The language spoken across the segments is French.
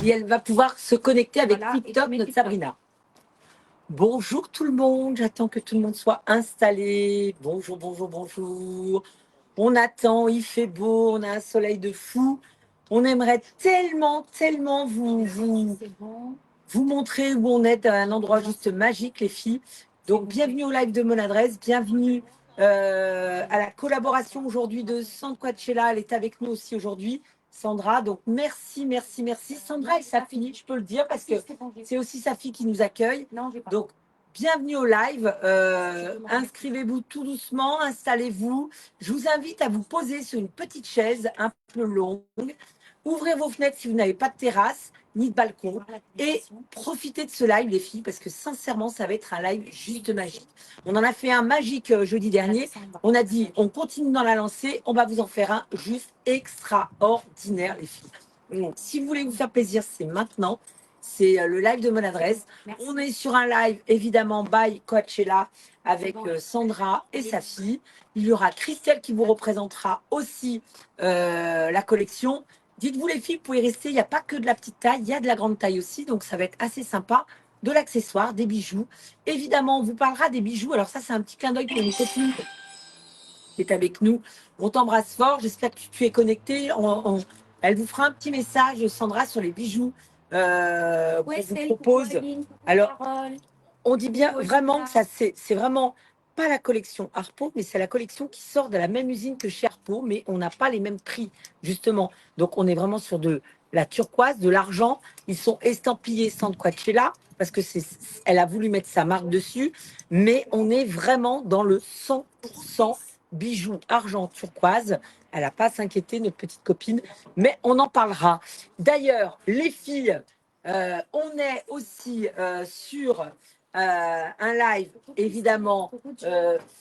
et elle va pouvoir se connecter avec Voilà, TikTok, notre Sabrina. Bonjour tout le monde, j'attends que tout le monde soit installé. Bonjour, bonjour, bonjour. On attend, il fait beau, on a un soleil de fou. On aimerait tellement, tellement vous montrer où on est, à un endroit juste magique, les filles. Donc, bienvenue au live de Mon Adresse, bienvenue à la collaboration aujourd'hui de Sandquachella. Elle est avec nous aussi aujourd'hui, Sandra. Donc, merci, merci, merci. Sandra et sa fille, je peux le dire, parce que c'est aussi sa fille qui nous accueille. Donc, bienvenue au live. Inscrivez-vous tout doucement, installez-vous. Je vous invite à vous poser sur une petite chaise un peu longue. Ouvrez vos fenêtres si vous n'avez pas de terrasse ni de balcon et profitez de ce live, les filles, parce que sincèrement, ça va être un live juste magique. On en a fait un magique jeudi dernier. On a dit, on continue dans la lancée, on va vous en faire un juste extraordinaire, les filles. Donc, si vous voulez vous faire plaisir, c'est maintenant. C'est le live de Mon Adresse. On est sur un live, évidemment, by Coachella avec Sandra et sa fille. Il y aura Christelle qui vous représentera aussi la collection. Dites-vous les filles, vous pouvez rester, il n'y a pas que de la petite taille, il y a de la grande taille aussi, donc ça va être assez sympa. De l'accessoire, des bijoux. Évidemment, on vous parlera des bijoux. Alors ça, c'est un petit clin d'œil pour une copine qui est avec nous. On t'embrasse fort, j'espère que tu es connecté. Elle vous fera un petit message, Sandra, sur les bijoux qu'on vous propose. Alors, on dit bien vraiment que ça, c'est vraiment pas la collection Harpo, mais c'est la collection qui sort de la même usine que chez Harpo, mais on n'a pas les mêmes prix, justement. Donc, on est vraiment sur de la turquoise, de l'argent. Ils sont estampillés Sandquachella, parce que elle a voulu mettre sa marque dessus, mais on est vraiment dans le 100% bijoux argent turquoise. Elle n'a pas à s'inquiéter, notre petite copine, mais on en parlera. D'ailleurs, les filles, on est aussi sur un live, évidemment,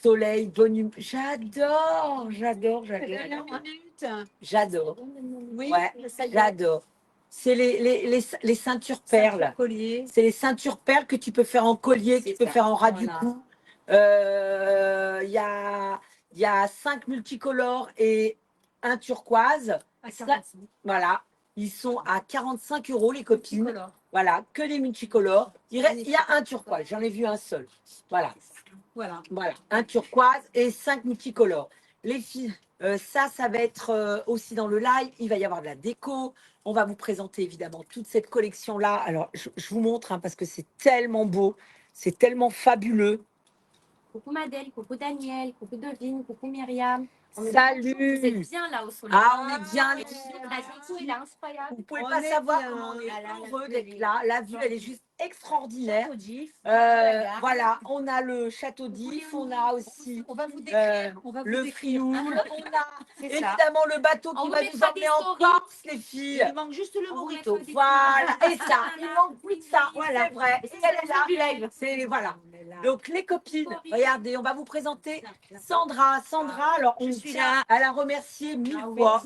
soleil, bonne humeur. J'adore. J'adore. Oui, Ouais, j'adore. C'est les ceintures perles. C'est les ceintures perles que tu peux faire en collier, que tu peux faire en ras du cou. Il y a 5 multicolores et un turquoise. Voilà. Ils sont à 45 €, les copines. Voilà, que les multicolores. Il y a un turquoise, j'en ai vu un seul. Voilà. Voilà, un turquoise et 5 multicolores. Les filles, ça va être aussi dans le live. Il va y avoir de la déco. On va vous présenter évidemment toute cette collection-là. Alors, je vous montre parce que c'est tellement beau, c'est tellement fabuleux. Coucou Madeleine, coucou Daniel, coucou Devine, coucou Myriam. Salut! Vous êtes bien là au soleil. Ah, on est bien. La déco, il est incroyable. Vous ne pouvez pas savoir comment on est heureux d'être là. La vue, elle est juste extraordinaire. Voilà, on a le château d'If, on a aussi le Frioul, on a évidemment le bateau qui va nous emmener en Corse, les filles. Il manque juste le burrito. Voilà, et ça, il manque plus que ça, Voilà. c'est vrai. Et elle est là du live. Voilà. Donc les copines, regardez, on va vous présenter Sandra. Sandra, alors on tient à la remercier 1000 fois.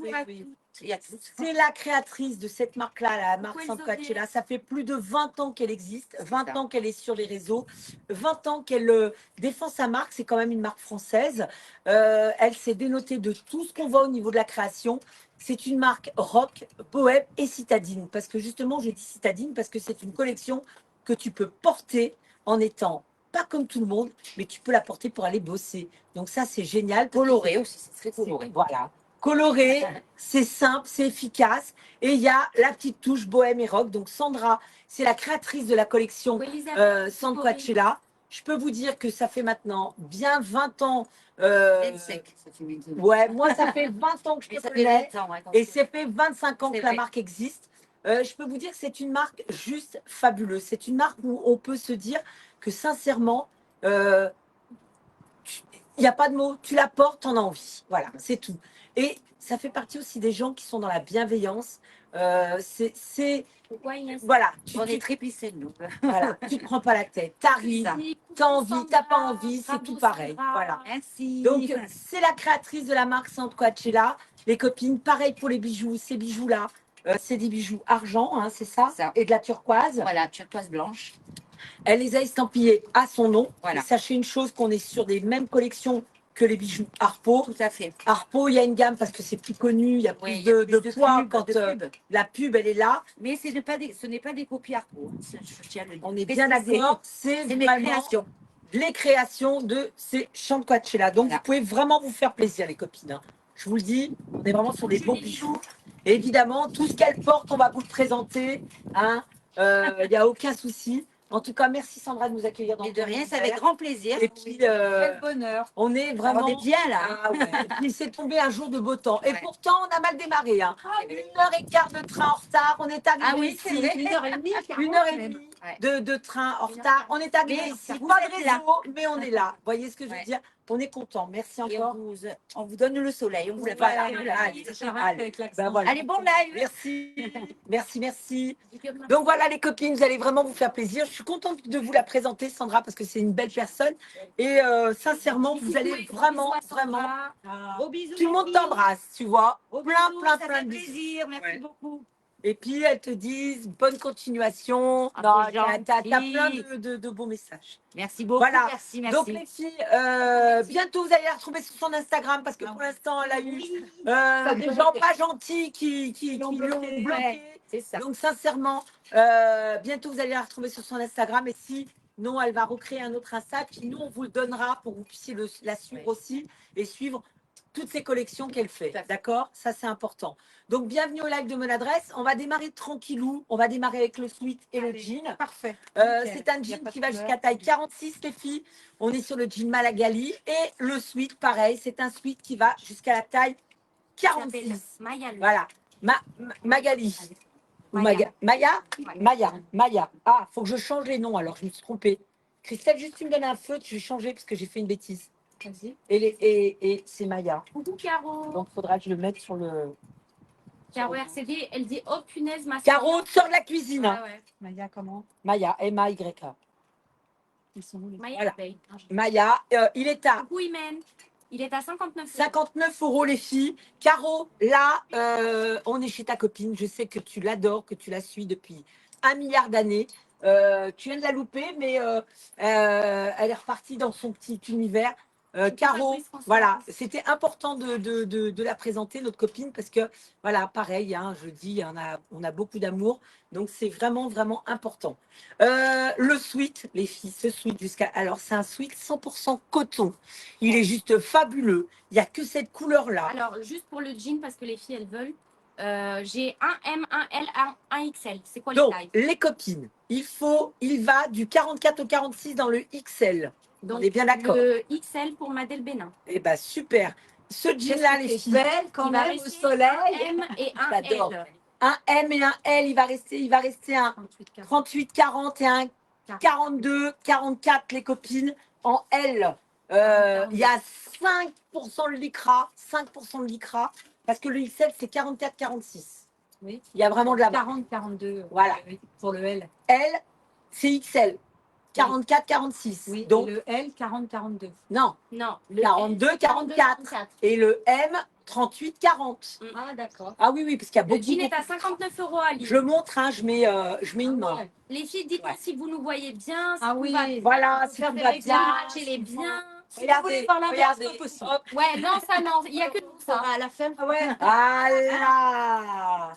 C'est la créatrice de cette marque-là, la marque Sandquachella. Ça fait plus de 20 ans qu'elle existe, 20 ans qu'elle est sur les réseaux, 20 ans qu'elle défend sa marque. C'est quand même une marque française. Elle s'est dénotée de tout ce qu'on voit au niveau de la création. C'est une marque rock, bohème et citadine. Parce que justement, je dis citadine parce que c'est une collection que tu peux porter en étant pas comme tout le monde, mais tu peux la porter pour aller bosser. Donc ça, c'est génial. Coloré aussi, c'est très coloré. Voilà. Coloré, c'est simple, c'est efficace. Et il y a la petite touche bohème et rock. Donc Sandra, c'est la créatrice de la collection Sandquachella. Je peux vous dire que ça fait maintenant bien 20 ans. Ouais, moi, ça fait 20 ans que je te connais. Et ça fait 25 ans que la marque existe. Je peux vous dire que c'est une marque juste fabuleuse. C'est une marque où on peut se dire que sincèrement, il n'y a pas de mots. Tu la portes, t'en as envie. Voilà, c'est tout. Et ça fait partie aussi des gens qui sont dans la bienveillance. Voilà. On est très pissés, nous. Voilà, tu ne te prends pas la tête. T'arrives, t'as envie, t'as pas envie, c'est tout pareil. Voilà. Merci. Donc, c'est la créatrice de la marque Sandquachella. Les copines, pareil pour les bijoux. Ces bijoux-là, c'est des bijoux argent, hein, c'est ça, et de la turquoise. Voilà, turquoise blanche. Elle les a estampillés à son nom. Voilà. Et sachez une chose, qu'on est sur des mêmes collections que les bijoux Harpo. Tout à fait. Harpo, il y a une gamme parce que c'est plus connu, il y a plus Ouais, il y a de plus de poids pub, quand de pub. la pub, elle est là. Mais ce n'est pas des copies Harpo. Hein. Je tiens à le On est bien préciser. d'accord, c'est C'est mes vraiment créations. les créations de ces champs de Coachella. Donc, Voilà. vous pouvez vraiment vous faire plaisir, les copines. Hein. Je vous le dis, on est vraiment sur des beaux bijoux. Et évidemment, tout ce qu'elle porte, on va vous le présenter. Hein. Il n'y a aucun souci. En tout cas, merci Sandra de nous accueillir dans Et de ton rien, c'est univers. avec grand plaisir. Et puis, Quel bonheur. on est vraiment. On est bien là. Ah ouais. Et puis, c'est tombé un jour de beau temps. Et Ouais. pourtant, on a mal démarré. Hein. 1h15 de train en retard. On est arrivé Ah oui, c'est ici. vrai. 1h30. 1h30 Ouais. de train en retard. On est arrivé Mais ici. vous Pas de êtes là. réseau, mais on est là. Vous voyez ce que je veux Ouais. dire? On est content. Merci Et encore. on vous donne le soleil. On vous la Voilà. parle. Allez, ben voilà. Allez, bon live. Merci. Merci, merci. Donc voilà les copines, vous allez vraiment vous faire plaisir. Je suis contente de vous la présenter, Sandra, parce que c'est une belle personne. Et sincèrement, vous allez vraiment, vraiment. Gros bisous. Tout le les monde filles. t'embrasse, tu vois. Gros Plein, bisous, plein, ça plein fait de bisous. plaisir. Merci Ouais. beaucoup. Et puis elles te disent bonne continuation. Ah, Non, c'est t'as gentil. plein de beaux messages. Merci beaucoup. Voilà. Merci, Donc merci. les filles, bientôt vous allez la retrouver sur son Instagram parce que pour l'instant elle a eu des gens pas gentils qui l'ont bloqué. Ouais, c'est ça. Donc sincèrement, bientôt vous allez la retrouver sur son Instagram et si non, elle va recréer un autre Insta. Puis nous on vous le donnera pour que vous puissiez la suivre aussi et suivre toutes ces collections qu'elle fait. D'accord? Ça c'est important. Donc bienvenue au live de mon adresse. On va démarrer tranquillou. On va démarrer avec le sweat et le jean. Parfait. C'est un jean qui va jusqu'à taille 46 les filles. On est sur le jean Malagali et le sweat pareil. C'est un sweat qui va jusqu'à la taille 46. Maya. Voilà. Magali. Ou Maya. Maya. Ouais. Maya. Ah, faut que je change les noms alors. Je me suis trompée. Christelle, juste tu me donnes un feu. Je vais changer parce que j'ai fait une bêtise. Vas-y. Et c'est Maya. Coucou Caro. Donc il faudra que je le mette sur le. Caro RCD, elle dit oh punaise ma Caro, sors de la cuisine. Ah ouais. Maya, comment? Maya, M-A-Y-A. Ils sont où les... Maya Voilà. paye. Maya, il est à Coucou Imen. Il est à 59 €. 59 € les filles. Caro, là, on est chez ta copine. Je sais que tu l'adores, que tu la suis depuis 1 milliard d'années. Tu viens de la louper, mais elle est repartie dans son petit univers. Caro, Fabrice François. voilà, c'était important de la présenter, notre copine, parce que, voilà, pareil, hein, je dis, on a beaucoup d'amour, donc c'est vraiment, vraiment important. Le sweat, les filles, ce sweat jusqu'à... Alors, c'est un sweat 100% coton. Il est juste fabuleux. Il n'y a que cette couleur-là. Alors, juste pour le jean, parce que les filles, elles veulent, j'ai un M, un L, un XL. C'est quoi les Donc, tailles? les copines, il va du 44 au 46 dans le XL. Donc, On est bien d'accord. le XL pour Madel Bénin. Eh bien, super. Ce jean-là, les filles, belle quand Il va même au rester soleil. un M et un J'adore. L. un M et un L, il va rester un 38, 40 et un 42, 44, les copines, en L. Il y a 5% de lycra, 5% de lycra, parce que le XL, c'est 44, 46. Oui. Il y a vraiment de la barre. 40, 42. Voilà. Pour le L. L, c'est XL. 44, 46. Oui. Donc, Et le L, 40, 42. non, Non. 42, 44. Et le M, 38, 40. Ah, d'accord. Ah oui, oui, parce qu'il y a Le beaucoup. jean est à beaucoup. 59 € à Lille. Je le montre, hein, je mets une main. ouais. Les filles, dites-moi Ouais. si vous nous voyez bien. Si Ah tout oui, va bien, voilà, si faire tout des va réglages, bien, elle est bien. Si vous voulez voir l'inverse, c'est pas possible. Hop. Ouais, non, ça, non. Il n'y a que nous, ça. À la fin. Ah ouais. Voilà.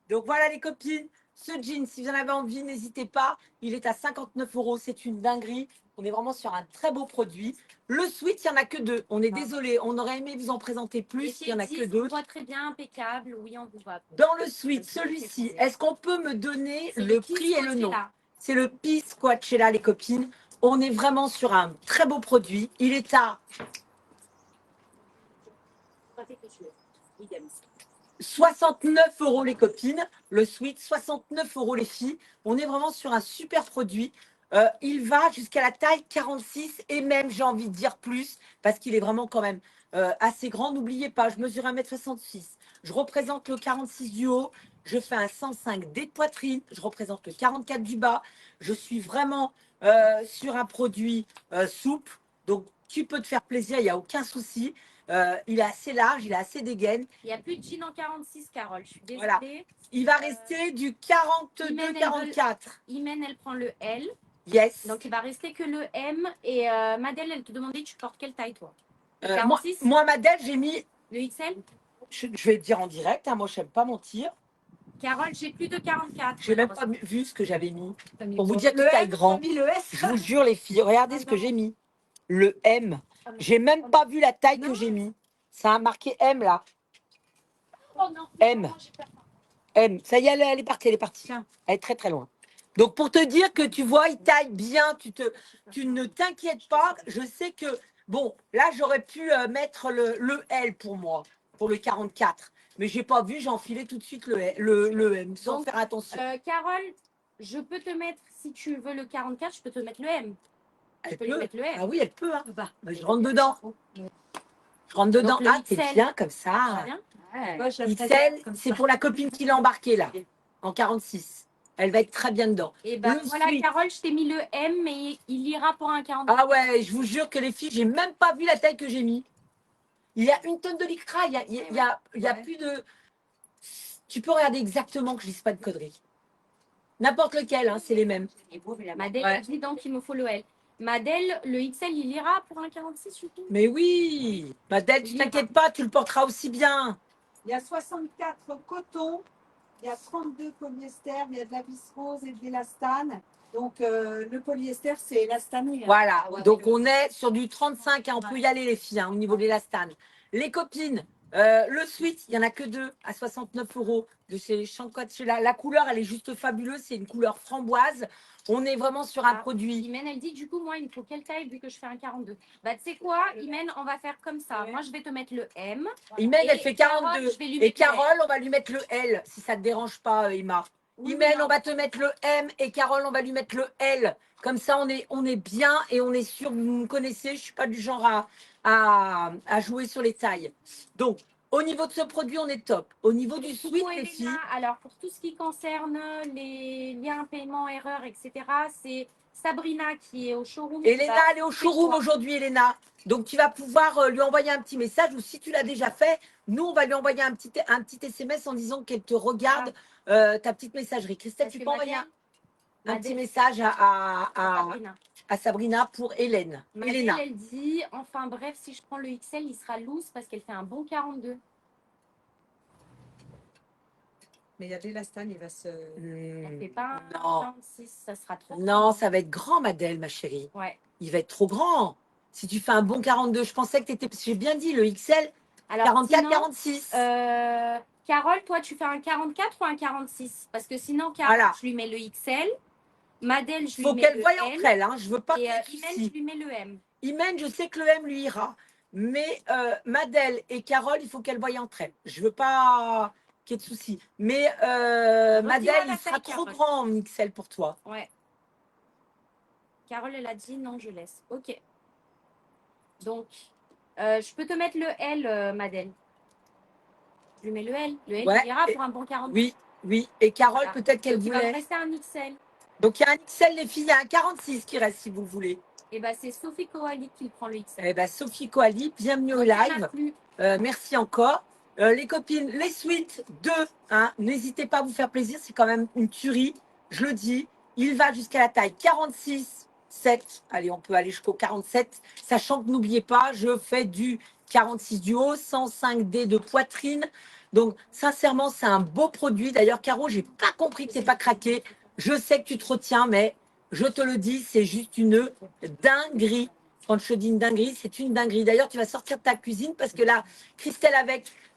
Donc voilà les copines, ce jean, si vous en avez envie, n'hésitez pas. Il est à 59 €, c'est une dinguerie. On est vraiment sur un très beau produit. Le sweat, il n'y en a que 2. On est désolé, on aurait aimé vous en présenter plus, il n'y en a que 2. On voit très bien, impeccable. Oui, on vous voit. Dans le sweat, celui-ci, est-ce qu'on peut me donner le prix et le nom? C'est le Peace Coachella, les copines. On est vraiment sur un très beau produit. Il est à 69 € les copines, le sweat, 69 € les filles. On est vraiment sur un super produit. Il va jusqu'à la taille 46 et même, j'ai envie de dire plus, parce qu'il est vraiment quand même assez grand. N'oubliez pas, je mesure 1m66. Je représente le 46 du haut. Je fais un 105 des poitrines. Je représente le 44 du bas. Je suis vraiment sur un produit souple. Donc, tu peux te faire plaisir, il n'y a aucun souci. Il est assez large, il est assez dégaine. Il n'y a plus de jean en 46, Carole. Je suis désolée. Voilà. Il va rester du 42-44. Imen, elle prend le L. Yes. Donc, il va rester que le M. Et Madel, elle te demandait, tu portes quelle taille, toi? Moi, 46 moi, Madeleine, j'ai mis, Le XL je vais te dire en direct, hein, moi, je n'aime pas mentir. Carole, j'ai plus de 44. J'ai même pas vu ce que j'avais mis. T'as mis Pour vous quoi? dire qui Le taille M, grand. t'as mis le S. Je vous jure, les filles, regardez ce que j'ai mis. Le M. J'ai même pas vu la taille que j'ai mis. Ça a marqué M là. Oh non, M. non, j'ai peur. M. Ça y est, elle est partie, elle est partie. Elle est très très loin. Donc pour te dire que tu vois, il taille bien, tu ne t'inquiètes pas. Je sais que, bon, là j'aurais pu mettre le L pour moi, pour le 44. Mais j'ai pas vu, j'ai enfilé tout de suite le M, sans Donc, faire attention. Carole, je peux te mettre, si tu veux le 44, je peux te mettre le M. Je Elle peux lui peut. mettre le M. Ah oui, elle peut. Hein. Bah, Je rentre dedans. Je rentre dedans. le Ah, t'es XL. bien comme Ça va ça. bien moi, je la ferais XL, comme c'est ça. pour la copine qui l'a embarquée là, en 46. Elle va être très bien dedans. Et ben Le voilà, suite. Carole, je t'ai mis le M, mais il ira pour un 42. Ah ouais, je vous jure que les filles, j'ai même pas vu la taille que j'ai mis. Il y a une tonne de lycra, il y a plus de. Tu peux regarder exactement que je dise pas de conneries. N'importe lequel, hein, c'est les mêmes. Madel Ouais. dit donc il me faut le L. Madel, le XL, il ira pour un 46 surtout. Mais oui, Madeleine, tu t'inquiètes pas, tu le porteras aussi bien. Il y a 64 coton, il y a 32 polyester, il y a de la viscose et de l'élastane. Donc le polyester, c'est élastané. Hein. Voilà, Ah ouais, donc ouais. on est sur du 35, hein, on peut y aller les filles, hein, au niveau de l'élastane. Les copines, le sweat, il n'y en a que deux à 69 € de chez Chancotte. La couleur, elle est juste fabuleuse, c'est une couleur framboise. On est vraiment sur un produit. Imen, elle dit du coup, moi, il me faut quelle taille vu que je fais un 42. Bah, tu sais quoi, Imen, on va faire comme ça. Moi, je vais te mettre le M. Imen, elle Et fait Carole, 42. je vais lui Et mettre le Carole, on va lui mettre le L, si ça ne te dérange pas, Emma. Oui, Imen, non. on va te mettre le M et Carole, on va lui mettre le L. Comme ça, on est bien et on est sûr. Vous me connaissez, je ne suis pas du genre à jouer sur les tailles. Donc, au niveau de ce produit, on est top. Au niveau du Coucou, sweat, les Elena. filles, Alors, pour tout ce qui concerne les liens, paiement, erreur, etc., c'est Sabrina qui est au showroom. qui Elena, va elle est au s'occuper de showroom toi. aujourd'hui, Elena. Donc, tu vas pouvoir lui envoyer un petit message ou si tu l'as déjà fait, nous, on va lui envoyer un petit SMS en disant qu'elle te regarde ta petite messagerie. Christelle, Parce tu que peux envoyer Madeleine- un petit Madeleine- message Sabrina. à Sabrina pour Hélène. Madeleine, Elena. elle dit, enfin bref, si je prends le XL, il sera loose parce qu'elle fait un bon 42. Mais il y a de l'élastane, il va se. Elle fait pas un Non. 46, ça sera trop. Non, ça va être grand, Madeleine, ma chérie. Ouais. Il va être trop grand. Si tu fais un bon 42, je pensais que tu étais. J'ai bien dit, le XL, Alors, 44, sinon, 46. Carole, toi, tu fais un 44 ou un 46? Parce que sinon, Carole, Voilà. je lui mets le XL. Madel, je lui Faut mets qu'elle le voie L. entre elles. Hein. Je veux pas Et qu'il y ait de Imen, soucis. je lui mets le M. Imen, je sais que le M lui ira. Mais Madel et Carole, il faut qu'elles voient entre elles. Je veux pas qu'il y ait de soucis. Mais Madel, la il sera taille, trop Carole. grand en XL pour toi. Ouais. Carole, elle a dit non, je laisse. Ok. Donc, je peux te mettre le L, Madel. Je lui mets le L. Le L, Ouais, il ira et- pour un bon 42. Oui, oui. Et Carole, Voilà. peut-être qu'elle Donc, il va me voulait. rester un XL. Donc, il y a un XL, les filles, il y a un 46 qui reste si vous voulez. Et bah, c'est Sophie Coali qui prend le XL. Eh ben, Sophie Coali, bienvenue au Donc, il y en a live. plus. Merci encore. Les copines, les suites 2, hein, n'hésitez pas à vous faire plaisir, c'est quand même une tuerie, je le dis. Il va jusqu'à la taille 46, 7. Allez, on peut aller jusqu'au 47, sachant que n'oubliez pas, je fais du 46 du haut, 105D de poitrine. Donc, sincèrement, c'est un beau produit. D'ailleurs, Caro, j'ai pas compris que c'est pas craqué. Je sais que tu te retiens, mais je te le dis, c'est juste une dinguerie. Quand je te dis une dinguerie, c'est une dinguerie. D'ailleurs, tu vas sortir de ta cuisine parce que là, Christelle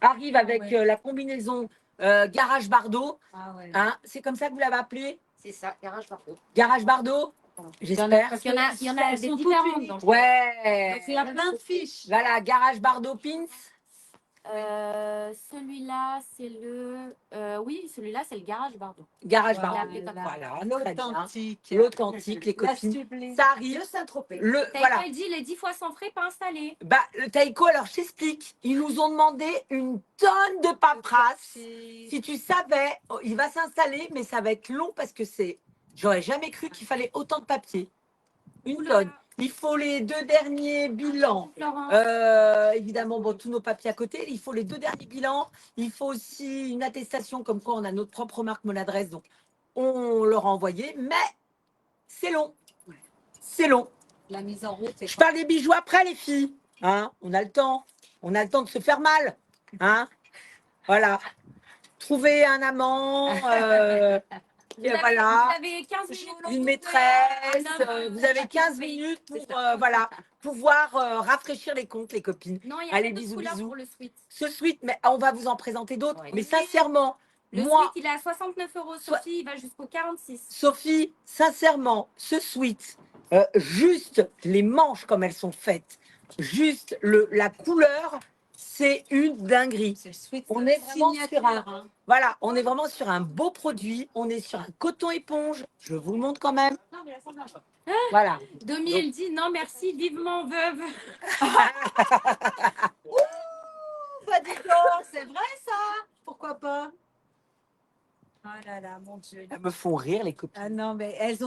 arrive avec la combinaison Garage Bardot. Ah ouais. Hein, c'est comme ça que vous l'avez appelé? C'est ça, Garage Bardo. Garage Bardot? J'espère. Parce qu'il y en a Elles des sont toutes différentes. uniques. Donc, Ouais. Donc, il y a plein de fiches. Voilà, Garage Bardot Pins. celui-là, c'est le. Oui, celui-là, c'est le Garage Bardo. Garage Voilà, Bardot. appelé comme ça. Voilà, très bien. L'authentique. L'authentique, les La copines. sublime. Ça arrive. De Saint-Tropez. T'as Voilà. dit les 10 fois sans frais, pas installé. Bah, le Taïko, alors je t'explique. Ils nous ont demandé une tonne de paperasse. Si tu savais, oh, il va s'installer, mais ça va être long parce que c'est. J'aurais jamais cru qu'il fallait autant de papier. Une Oula. tonne. Il faut les 2 derniers bilans. Florence. Évidemment, bon, tous nos papiers à côté. Il faut les 2 derniers bilans. Il faut aussi une attestation comme quoi on a notre propre marque, mon adresse. Donc, on leur a envoyé. Mais c'est long. C'est long. La mise en route. Je parle des bijoux après, les filles. Hein, on a le temps. On a le temps de se faire mal. Hein, voilà. Trouver un amant. Vous Voilà. avez 15 minutes pour Une trouver maîtresse. un homme. Vous avez 15 minutes pour voilà, pouvoir rafraîchir les comptes, les copines. Non, il y a Allez, pas d'autres bisous, couleurs bisous. pour le sweat. Ce sweat, mais on va vous en présenter d'autres. Ouais. Mais sincèrement, Le moi, sweat, il est à 69 €. Sophie, il va jusqu'au 46. Sophie, sincèrement, ce sweat, juste les manches comme elles sont faites, juste la couleur, c'est une dinguerie. C'est le sweat On est vraiment signature. sur un, voilà, on est vraiment sur un beau produit. On est sur un coton éponge. Je vous le montre quand même. Voilà. Domi, elle dit non merci, vivement veuve. Bah dis donc, c'est vrai ça. Pourquoi pas? Oh là là, mon Dieu. Elles me font rire, les copines. Ah non, mais elles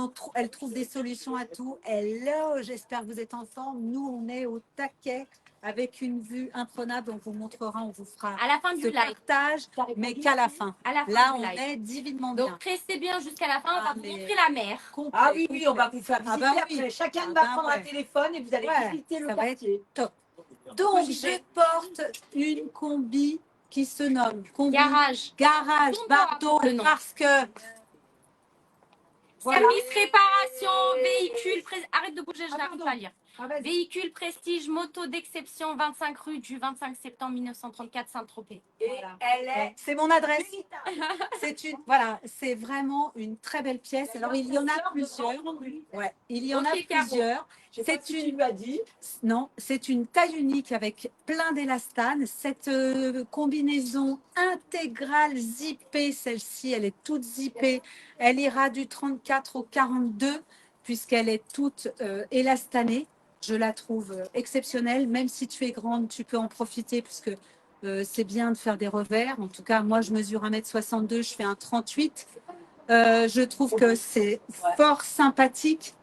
trouvent des solutions à tout. Hello, j'espère que vous êtes en forme. Nous, on est au taquet avec une vue imprenable. On vous montrera, on vous fera À la fin ce du live. partage, mais qu'à la fin. À la fin Là, du on live. est divinement bien. Donc restez bien jusqu'à la fin, on va Ah, vous mais- montrer la mer. Complet, Ah oui, oui, complet. on va vous faire Ah visiter bah après. oui. Chacun Ah va bah prendre un ouais. téléphone et vous allez Ouais, visiter le ça va quartier. Top. Donc, je porte une combi qui se nomme combi Garage. Garage Ton Bardot le nom. parce que voilà. Service réparation, véhicule, arrête de bouger, je Ah, n'arrive pardon. pas à lire. Ah, vas-y. Véhicule prestige, moto d'exception, 25 rue du 25 septembre 1934, Saint-Tropez. Et Voilà. elle est Ouais, c'est mon adresse. C'est une, voilà, c'est vraiment une très belle pièce. Alors il y en a plusieurs. Ouais, il y en a Ok, Caro. plusieurs. C'est C'est une. Tu une, lui as dit. non, c'est une taille unique avec plein d'élastane. Cette combinaison intégrale zippée, celle-ci, elle est toute zippée. Elle ira du 34 au 42 puisqu'elle est toute élastanée. Je la trouve exceptionnelle. Même si tu es grande, tu peux en profiter puisque c'est bien de faire des revers. En tout cas, moi, je mesure 1,62 m, je fais un 38. Je trouve que c'est fort sympathique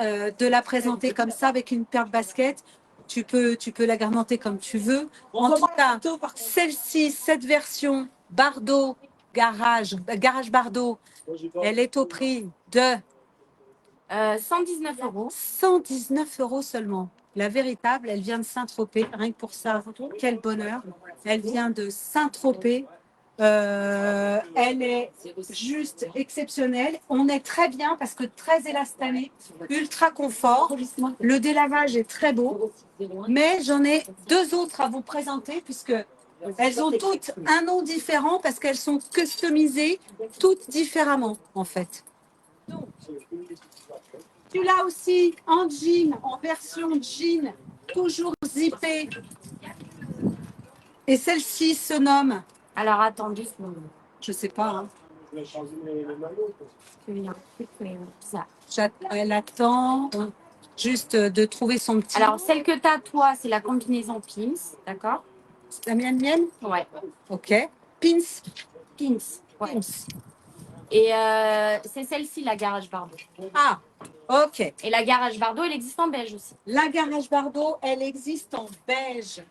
de la présenter comme ça avec une paire de baskets. Tu peux l'agrémenter comme tu veux. En tout cas, celle-ci, cette version Bardot Garage Bardot, elle est au prix de 119 €. 119 € seulement. La véritable, elle vient de Saint-Tropez. Rien que pour ça, quel bonheur. Elle vient de Saint-Tropez. Elle est juste exceptionnelle. On est très bien parce que très élastanée, ultra confort. Le délavage est très beau. Mais j'en ai deux autres à vous présenter puisque elles ont toutes un nom différent parce qu'elles sont customisées toutes différemment en fait. Donc, tu l'as aussi en jean, en version jean, toujours zippée. Et celle-ci se nomme, Alors attendez, je sais pas, hein. ça. Elle attend juste de trouver son petit. Alors celle que tu as toi, c'est la combinaison Pins, d'accord? La mienne? Ouais. Ok. Pins. Pins. Ouais. Pins. Et c'est celle-ci, la Garage Bardot. Ah, ok. Et la Garage Bardot, elle existe en beige aussi. La Garage Bardot, elle existe en beige.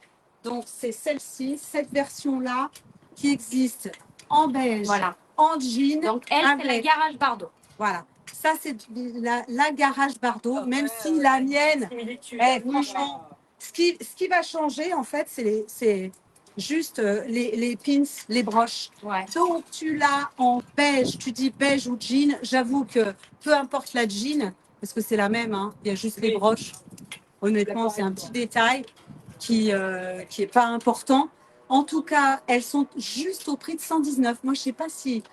Donc, c'est celle-ci, cette version-là, qui existe en beige, Voilà. en jean. Donc elle, c'est la avec- Garage Bardot. Voilà. Ça, c'est la Garage Bardot, même si la mienne, franchement, ce qui va changer, en fait, c'est juste les pins, les broches. Ouais. Donc, tu l'as en beige, tu dis beige ou jean. J'avoue que peu importe la jean, parce que c'est la même, hein, il y a juste les broches. Honnêtement, c'est un petit détail qui est pas important. En tout cas, elles sont juste au prix de 119. Moi, je sais pas si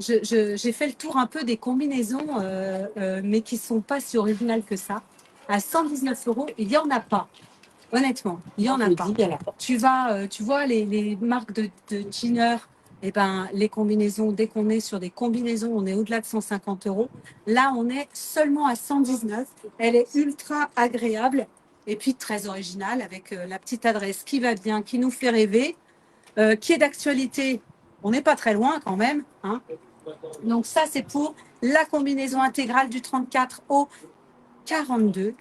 j'ai fait le tour un peu des combinaisons, mais qui sont pas si originales que ça. À 119 €, il y en a pas. Honnêtement, il y en a pas. Tu vois les marques de jeaners, eh ben, les combinaisons, dès qu'on est sur des combinaisons, on est au-delà de 150 €. Là, on est seulement à 119. Elle est ultra agréable et puis très originale avec la petite adresse qui va bien, qui nous fait rêver, qui est d'actualité. On n'est pas très loin quand même, hein. Donc ça, c'est pour la combinaison intégrale du 34 au 42.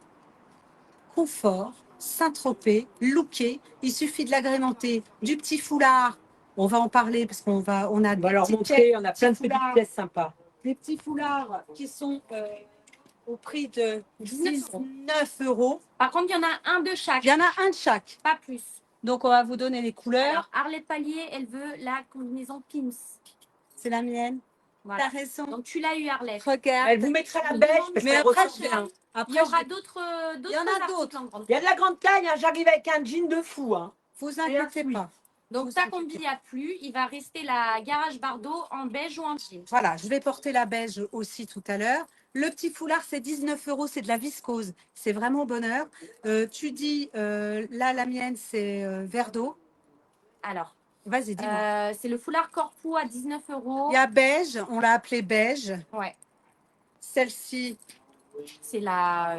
Confort, Saint-Tropez, looké. Il suffit de l'agrémenter du petit foulard. On va en parler parce on a On va leur montrer, on a plein de petites pièces sympas. des petits foulards qui sont au prix de 19 euros. 19 euros. Par contre, il y en a un de chaque. Il y en a un de chaque. Pas plus. Donc, on va vous donner les couleurs. Alors, Arlette Pallier, elle veut la combinaison Pins. C'est la mienne. Voilà. T'as raison. Donc, tu l'as eu, Arlette. Regarde. Elle vous mettra la beige parce Mais qu'elle après, ressemble bien. Il Après, y aura je- d'autres Il y en a articles d'autres. en grande Il y a de la grande taille, hein, j'arrive avec un jean de fou. Hein. vous inquiétez oui. pas. Donc, Vous ta inquiétez combi a plu. Il va rester la Garage Bardot en beige ou en jean. Voilà, je vais porter la beige aussi tout à l'heure. Le petit foulard, c'est 19 euros, c'est de la viscose. C'est vraiment bonheur. Tu dis, là, la mienne, c'est vert d'eau. Alors, Vas-y, dis-moi. c'est le foulard Corpou à 19 euros. Il y a beige, on l'a appelé beige. Ouais, Celle-ci, c'est la.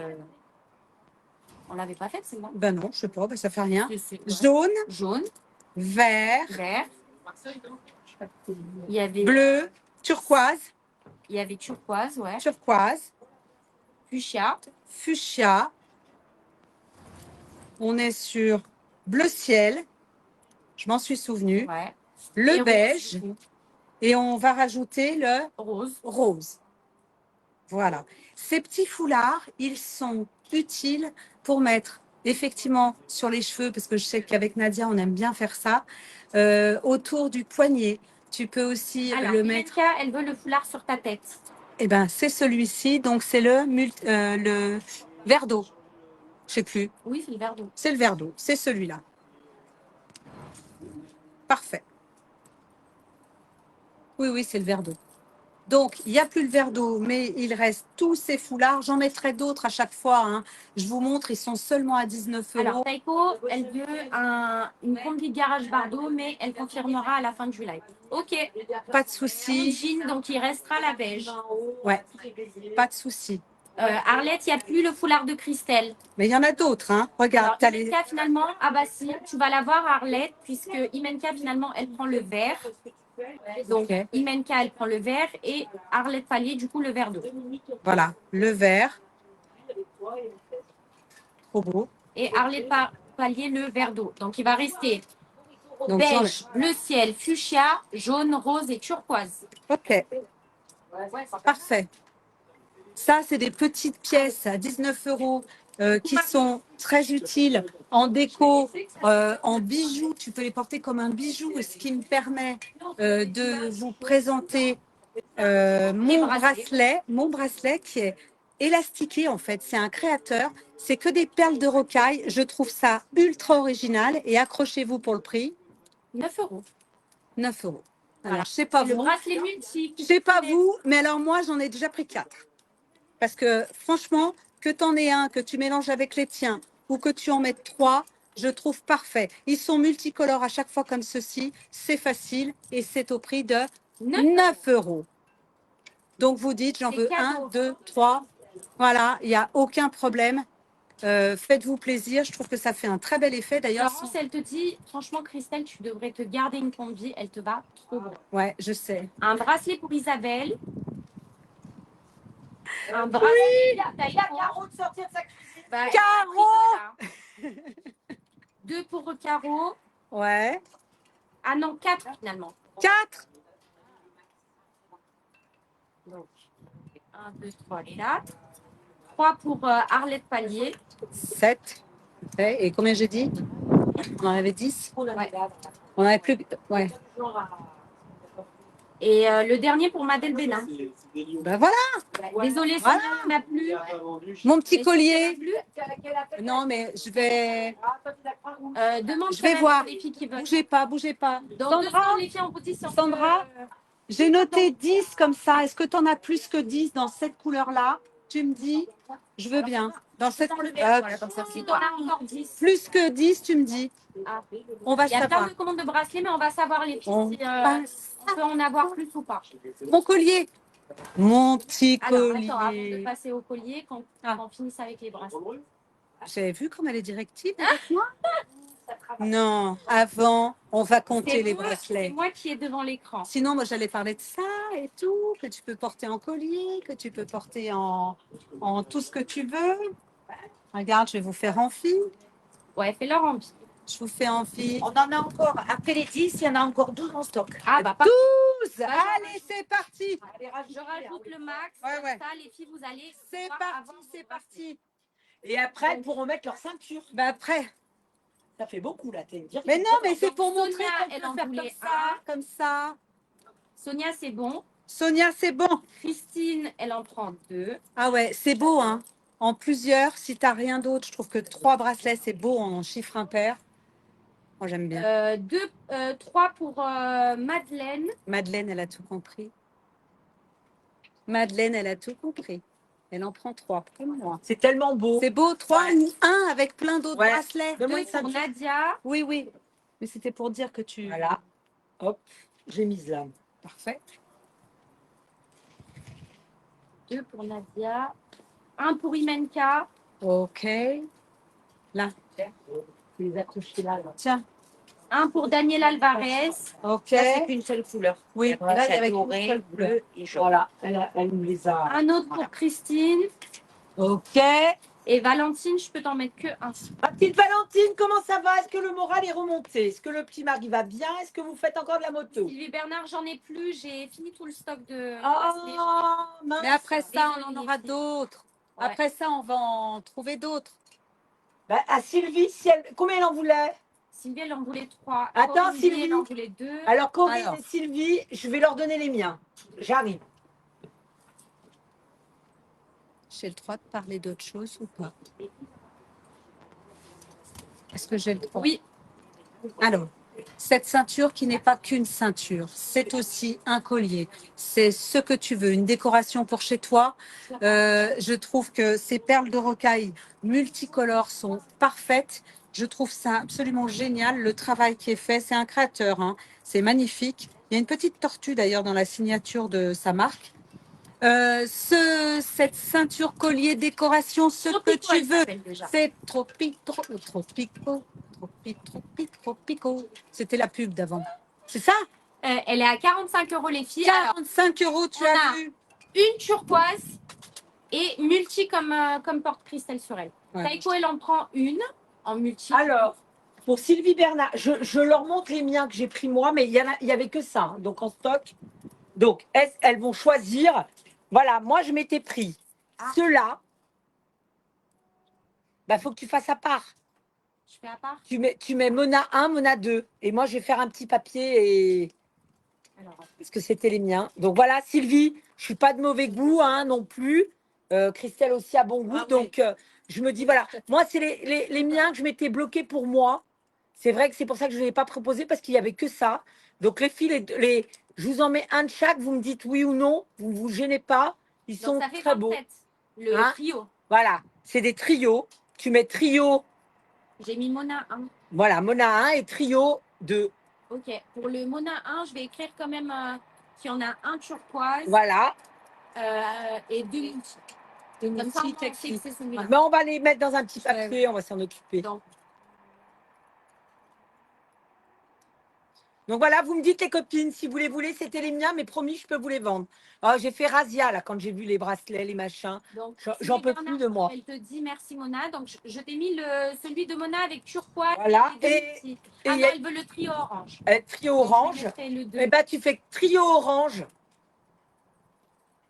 On l'avait pas faite, c'est moi. ben non, je sais pas, ben ça fait rien. Ouais. Jaune, Jaune, vert, vert. Il y avait, bleu, turquoise, il y avait turquoise, ouais. turquoise, Fuchsia. fuchsia. On est sur bleu ciel. Je m'en suis souvenu. Ouais. Le Et rose, beige. du coup. Et on va rajouter le Rose. rose. Voilà. Ces petits foulards, ils sont utiles pour mettre effectivement sur les cheveux, parce que je sais qu'avec Nadia, on aime bien faire ça, autour du poignet. Tu peux aussi Alors, le mettre. Bianca, elle veut le foulard sur ta tête. Eh ben, c'est celui-ci. Donc, c'est le verre d'eau. Je sais plus. Oui, c'est le vert d'eau. C'est le verre d'eau. C'est celui-là. Parfait. Oui, oui, c'est le verre d'eau. Donc, il n'y a plus le verre d'eau, mais il reste tous ces foulards. J'en mettrai d'autres à chaque fois. Hein. Je vous montre, ils sont seulement à 19 euros. Alors, Taiko, elle veut une combi Garage Bardot, mais elle confirmera à la fin du live. Ok. Pas de Mon souci. jean, donc il restera la beige. Ouais, pas de souci. Arlette, il n'y a plus le foulard de Christelle. Mais il y en a d'autres. Hein. Regarde, Alors, t'as les... Imenka, finalement, ah bah si, tu vas la voir, Arlette, puisque Imenka, finalement, elle prend le vert. Donc, Ok. Imenka, elle prend le vert et Arlette Pallier, du coup, le vert d'eau. Voilà, le vert. Trop beau. Et Arlette Pallier, le vert d'eau. Donc, il va rester Donc, beige, bleu ciel, fuchsia, jaune, rose et turquoise. ok, parfait. Ça, c'est des petites pièces à 19 euros qui sont très utiles en déco, en bijoux. Tu peux les porter comme un bijou, ce qui me permet de vous présenter mon bracelet qui est élastiqué en fait. C'est un créateur. C'est que des perles de rocaille. Je trouve ça ultra original et accrochez-vous pour le prix. 9 euros. 9 euros. Alors, Voilà. je sais pas Le vous. bracelet multi. Je sais pas vous, mais alors moi, j'en ai déjà pris 4. Parce que franchement, que tu en aies un, que tu mélanges avec les tiens ou que tu en mettes 3, je trouve parfait. Ils sont multicolores à chaque fois comme ceci. C'est facile et c'est au prix de 9 euros. Donc vous dites, j'en C'est veux cadeau. 1, 2, 3. Voilà, il n'y a aucun problème. Faites-vous plaisir. Je trouve que ça fait un très bel effet. D'ailleurs, Florence, elle te dit, franchement, Christelle, tu devrais te garder une combi. Elle te va trop bien. ouais, je sais. Un bracelet pour Isabelle. Un bracelet pour Taïko. Caro de sortir de sa cuisine. Bah, Caro. 2 pour Caro. Ouais. Ah non, 4 finalement. 4. Donc, 1, 2, 3, 4. 3 pour Arlette Pallier. 7. Et combien j'ai dit? On en avait 10. Ouais. On avait plus. Ouais. Et le dernier pour Madeleine Bénin. Ben voilà, Désolée, Voilà. Sonia, on n'a plus. mon petit Mais collier. Sonia n'a plus. Non, mais je vais. Demande Je vais quand même voir. pour les filles qui veulent. Bougez pas, bougez pas. Dans 2 Sandra, secondes, les filles, on vous dit si on Sandra, peut, j'ai noté 10 comme ça. Est-ce que tu en as plus que 10 dans cette couleur-là? Tu me dis, je veux bien. Dans cette couleur. Si t'en as encore 10. Plus que 10, tu me dis. Ah. On va Il y a plein savoir. de commandes de bracelets, mais on va savoir les filles On si passe. on peut en avoir plus ou pas. Mon collier. Mon petit Alors, attends, avant de collier. passer au collier, quand on finisse avec les bracelets. J'avais vu comme elle est directive avec moi. Non, avant, on va compter les C'est bracelets. moi qui est devant l'écran. Sinon, moi, j'allais parler de ça et tout, que tu peux porter en collier, que tu peux porter en tout ce que tu veux. Regarde, je vais vous faire en fille. Ouais, fais leur envie. Je vous fais envie. On en a encore. Après les 10, il y en a encore 12 en stock. Ah, bah, parfait. 12. Allez, c'est parti. Je rajoute le max. Ouais, Comme ouais. ça, les filles, vous allez. C'est pouvoir parti, avoir c'est vos parti. Et après, elles pourront mettre leur ceinture. Bah après. Ça fait beaucoup là. Mais non, mais c'est pour Sonia, montrer qu'on elle peut en faire comme voulait ça, comme ça. Sonia, c'est bon. Sonia, c'est bon. Christine, elle en prend 2. Ah ouais, c'est beau, hein. En plusieurs, si t'as rien d'autre, je trouve que 3 bracelets, c'est beau en chiffre impair. Moi, j'aime bien. 3 pour Madeleine. Madeleine, elle a tout compris. Madeleine, elle a tout compris. Elle en prend 3 pour moi. C'est tellement beau. C'est beau, 3 Ouais. ou 1 avec plein d'autres Ouais. bracelets. Donne-moi 2 une pour ceinture. Nadia. Oui, oui. Mais c'était pour dire que tu. Voilà. Hop, j'ai mise là. Parfait. 2 pour Nadia. 1 pour Imenka. Ok. Je vais les accrocher là. Tiens. 1 pour Daniel Alvarez. Ok. Ça, c'est qu'une seule couleur. Oui, Voilà, là, il y c'est avait qu'une doré, seule couleur. bleu et jaune. Voilà, elle nous les a. Un autre pour Christine. Ok. Et Valentine, je peux t'en mettre que un. Ma petite Valentine, comment ça va? Est-ce que le moral est remonté? Est-ce que le petit mari va bien? Est-ce que vous faites encore de la moto? Sylvie Bernard, j'en ai plus. J'ai fini tout le stock de. bracelets. Oh, mince. Mais après ça, on Désolée, en les aura filles. d'autres. Ouais. Après ça, on va en trouver d'autres. Bah, à Sylvie, si elle... combien elle en voulait? Sylvie, elle en voulait 3. Attends, Corinne Sylvie. elle en voulait 2. Alors, Corinne Alors. et Sylvie, je vais leur donner les miens. J'arrive. J'ai le droit de parler d'autre chose ou pas? Est-ce que j'ai le droit? Oui. Alors, cette ceinture qui n'est pas qu'une ceinture, c'est aussi un collier. C'est ce que tu veux, une décoration pour chez toi. Je trouve que ces perles de rocaille multicolores sont parfaites. Je trouve ça absolument génial, le travail qui est fait. C'est un créateur, hein. C'est magnifique. Il y a une petite tortue d'ailleurs dans la signature de sa marque. Cette ceinture, collier, décoration, ce que Tropico, tu elle veux. s'appelle déjà. C'est tropico. C'était la pub d'avant. C'est ça? Elle est à 45 € les filles. Alors, 45 €, tu on as a- vu? une turquoise et multi comme porte-cristal sur elle. Ouais. Taïko, elle en prend une en multi. Alors, pour Sylvie Bernard, je leur montre les miens que j'ai pris moi, mais il y avait que ça, hein, donc en stock. Donc, elles vont choisir. Voilà, moi, je m'étais pris ceux-là. Bah, faut que tu fasses à part. Je fais à part. Tu mets Mona 1, Mona 2. Et moi, je vais faire un petit papier et... Alors, parce que c'était les miens. Donc voilà, Sylvie, je suis pas de mauvais goût hein, non plus. Christelle aussi a bon goût. Ah oui. Donc, je me dis, voilà, moi, c'est les miens que je m'étais bloqués pour moi. C'est vrai que c'est pour ça que je ne l'ai pas proposé parce qu'il n'y avait que ça. Donc, les filles, je vous en mets un de chaque. Vous me dites oui ou non. Vous ne vous gênez pas. Ils donc sont ça fait très beaux. 27. Le Hein? trio. Voilà, c'est des trios. Tu mets trio, J'ai mis Mona 1. voilà, Mona 1 et trio 2. Ok. Pour le Mona 1, je vais écrire quand même qu'il y en a un turquoise Voilà. et 2 multi. Comme ça, on sait que c'est celui-là. Mais on va les mettre dans un petit papier, on va s'en occuper. Donc voilà, vous me dites les copines, si vous les voulez, c'était les miens, mais promis, je peux vous les vendre. Oh, j'ai fait razzia là quand j'ai vu les bracelets, les machins. J'en peux plus de moi. Elle te dit merci Mona. Donc je t'ai mis celui de Mona avec turquoise. Voilà. Et non, elle veut le trio orange. Trio orange. Et bah tu fais trio orange.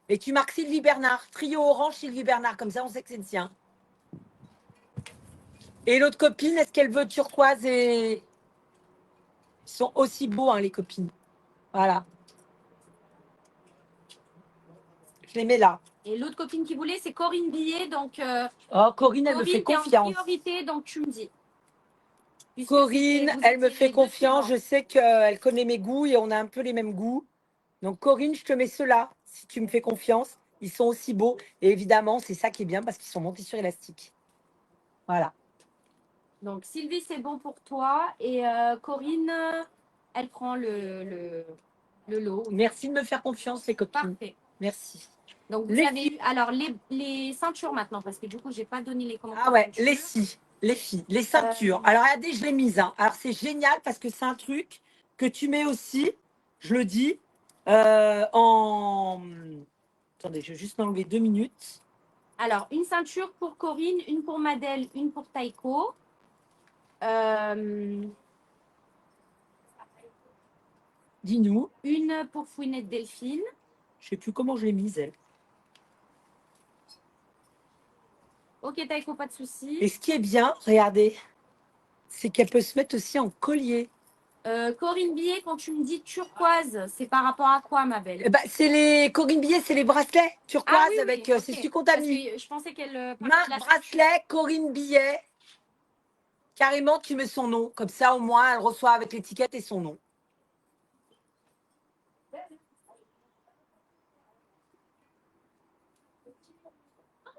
Et tu marques Sylvie Bernard. Trio orange, Sylvie Bernard. Comme ça, on sait que c'est le sien. Et l'autre copine, est-ce qu'elle veut turquoise et... Ils sont aussi beaux, hein, les copines. Voilà. Je les mets là. Et l'autre copine qui voulait, c'est Corinne Billet. Donc, oh, Corinne, elle me fait t'es confiance. en priorité, donc tu me dis. Puisque Corinne, elle me fait confiance. Je Je sais qu'elle connaît mes goûts et on a un peu les mêmes goûts. Donc, Corinne, je te mets ceux-là, si tu me fais confiance. Ils sont aussi beaux. Et évidemment, c'est ça qui est bien parce qu'ils sont montés sur élastique. Voilà. Donc, Sylvie, c'est bon pour toi. Et Corinne, elle prend le lot. Merci de me faire confiance, les copines. Parfait. Merci. Donc, vous avez eu alors les ceintures maintenant, parce que du coup, je n'ai pas donné les commentaires. Ah ouais, les filles, les ceintures. Alors, regardez, je l'ai mise. Hein. Alors, c'est génial parce que c'est un truc que tu mets aussi, je le dis, en... Attendez, je vais juste m'enlever 2 minutes. Alors, une ceinture pour Corinne, une pour Madel, une pour Taïko. Dis-nous. Une pour Fouinette Delphine. Je sais plus comment je l'ai mise, elle. Ok, Taïko, pas de souci. Et ce qui est bien, regardez, c'est qu'elle peut se mettre aussi en collier. Corinne Billet, quand tu me dis turquoise, c'est par rapport à quoi, ma belle? Eh ben, c'est les Corinne Billet, c'est les bracelets turquoise oui, avec ok. c'est ce que tu Parce mis. que je pensais qu'elle parlait de Marc la Bracelet, Corinne Billet. Carrément, tu mets son nom. Comme ça, au moins, elle reçoit avec l'étiquette et son nom.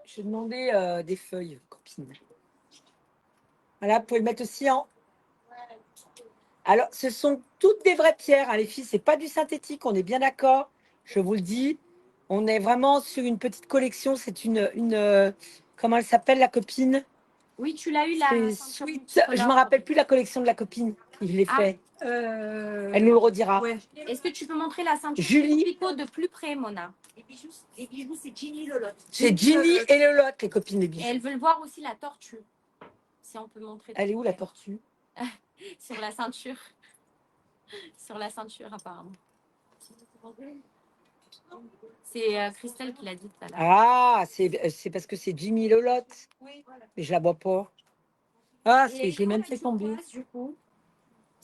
Je vais demander des feuilles, copine. Voilà, vous pouvez le mettre aussi en. Alors, ce sont toutes des vraies pierres, hein, les filles. C'est pas du synthétique, on est bien d'accord. Je vous le dis. On est vraiment sur une petite collection. C'est une comment elle s'appelle, la copine? Oui, tu l'as eu là. C'est Sweet. Je me rappelle plus la collection de la copine qui l'ai fait. Elle nous le redira. Ouais. Est-ce que tu peux montrer la ceinture Julie. Pico de plus près, Mona? Les bijoux, c'est Ginny Lolotte. C'est Ginny et Lolotte, les copines des Et bijoux. elles veulent voir aussi la tortue. Si on peut montrer. Elle est où la tortue? Sur la ceinture. Sur la ceinture, apparemment. C'est Christelle qui l'a dit tout à l'heure. Ah, c'est parce que c'est Jimmy Lolotte. Oui, voilà. Mais je la vois pas. Ah, Et j'ai même la fait tomber. turquoise, du coup.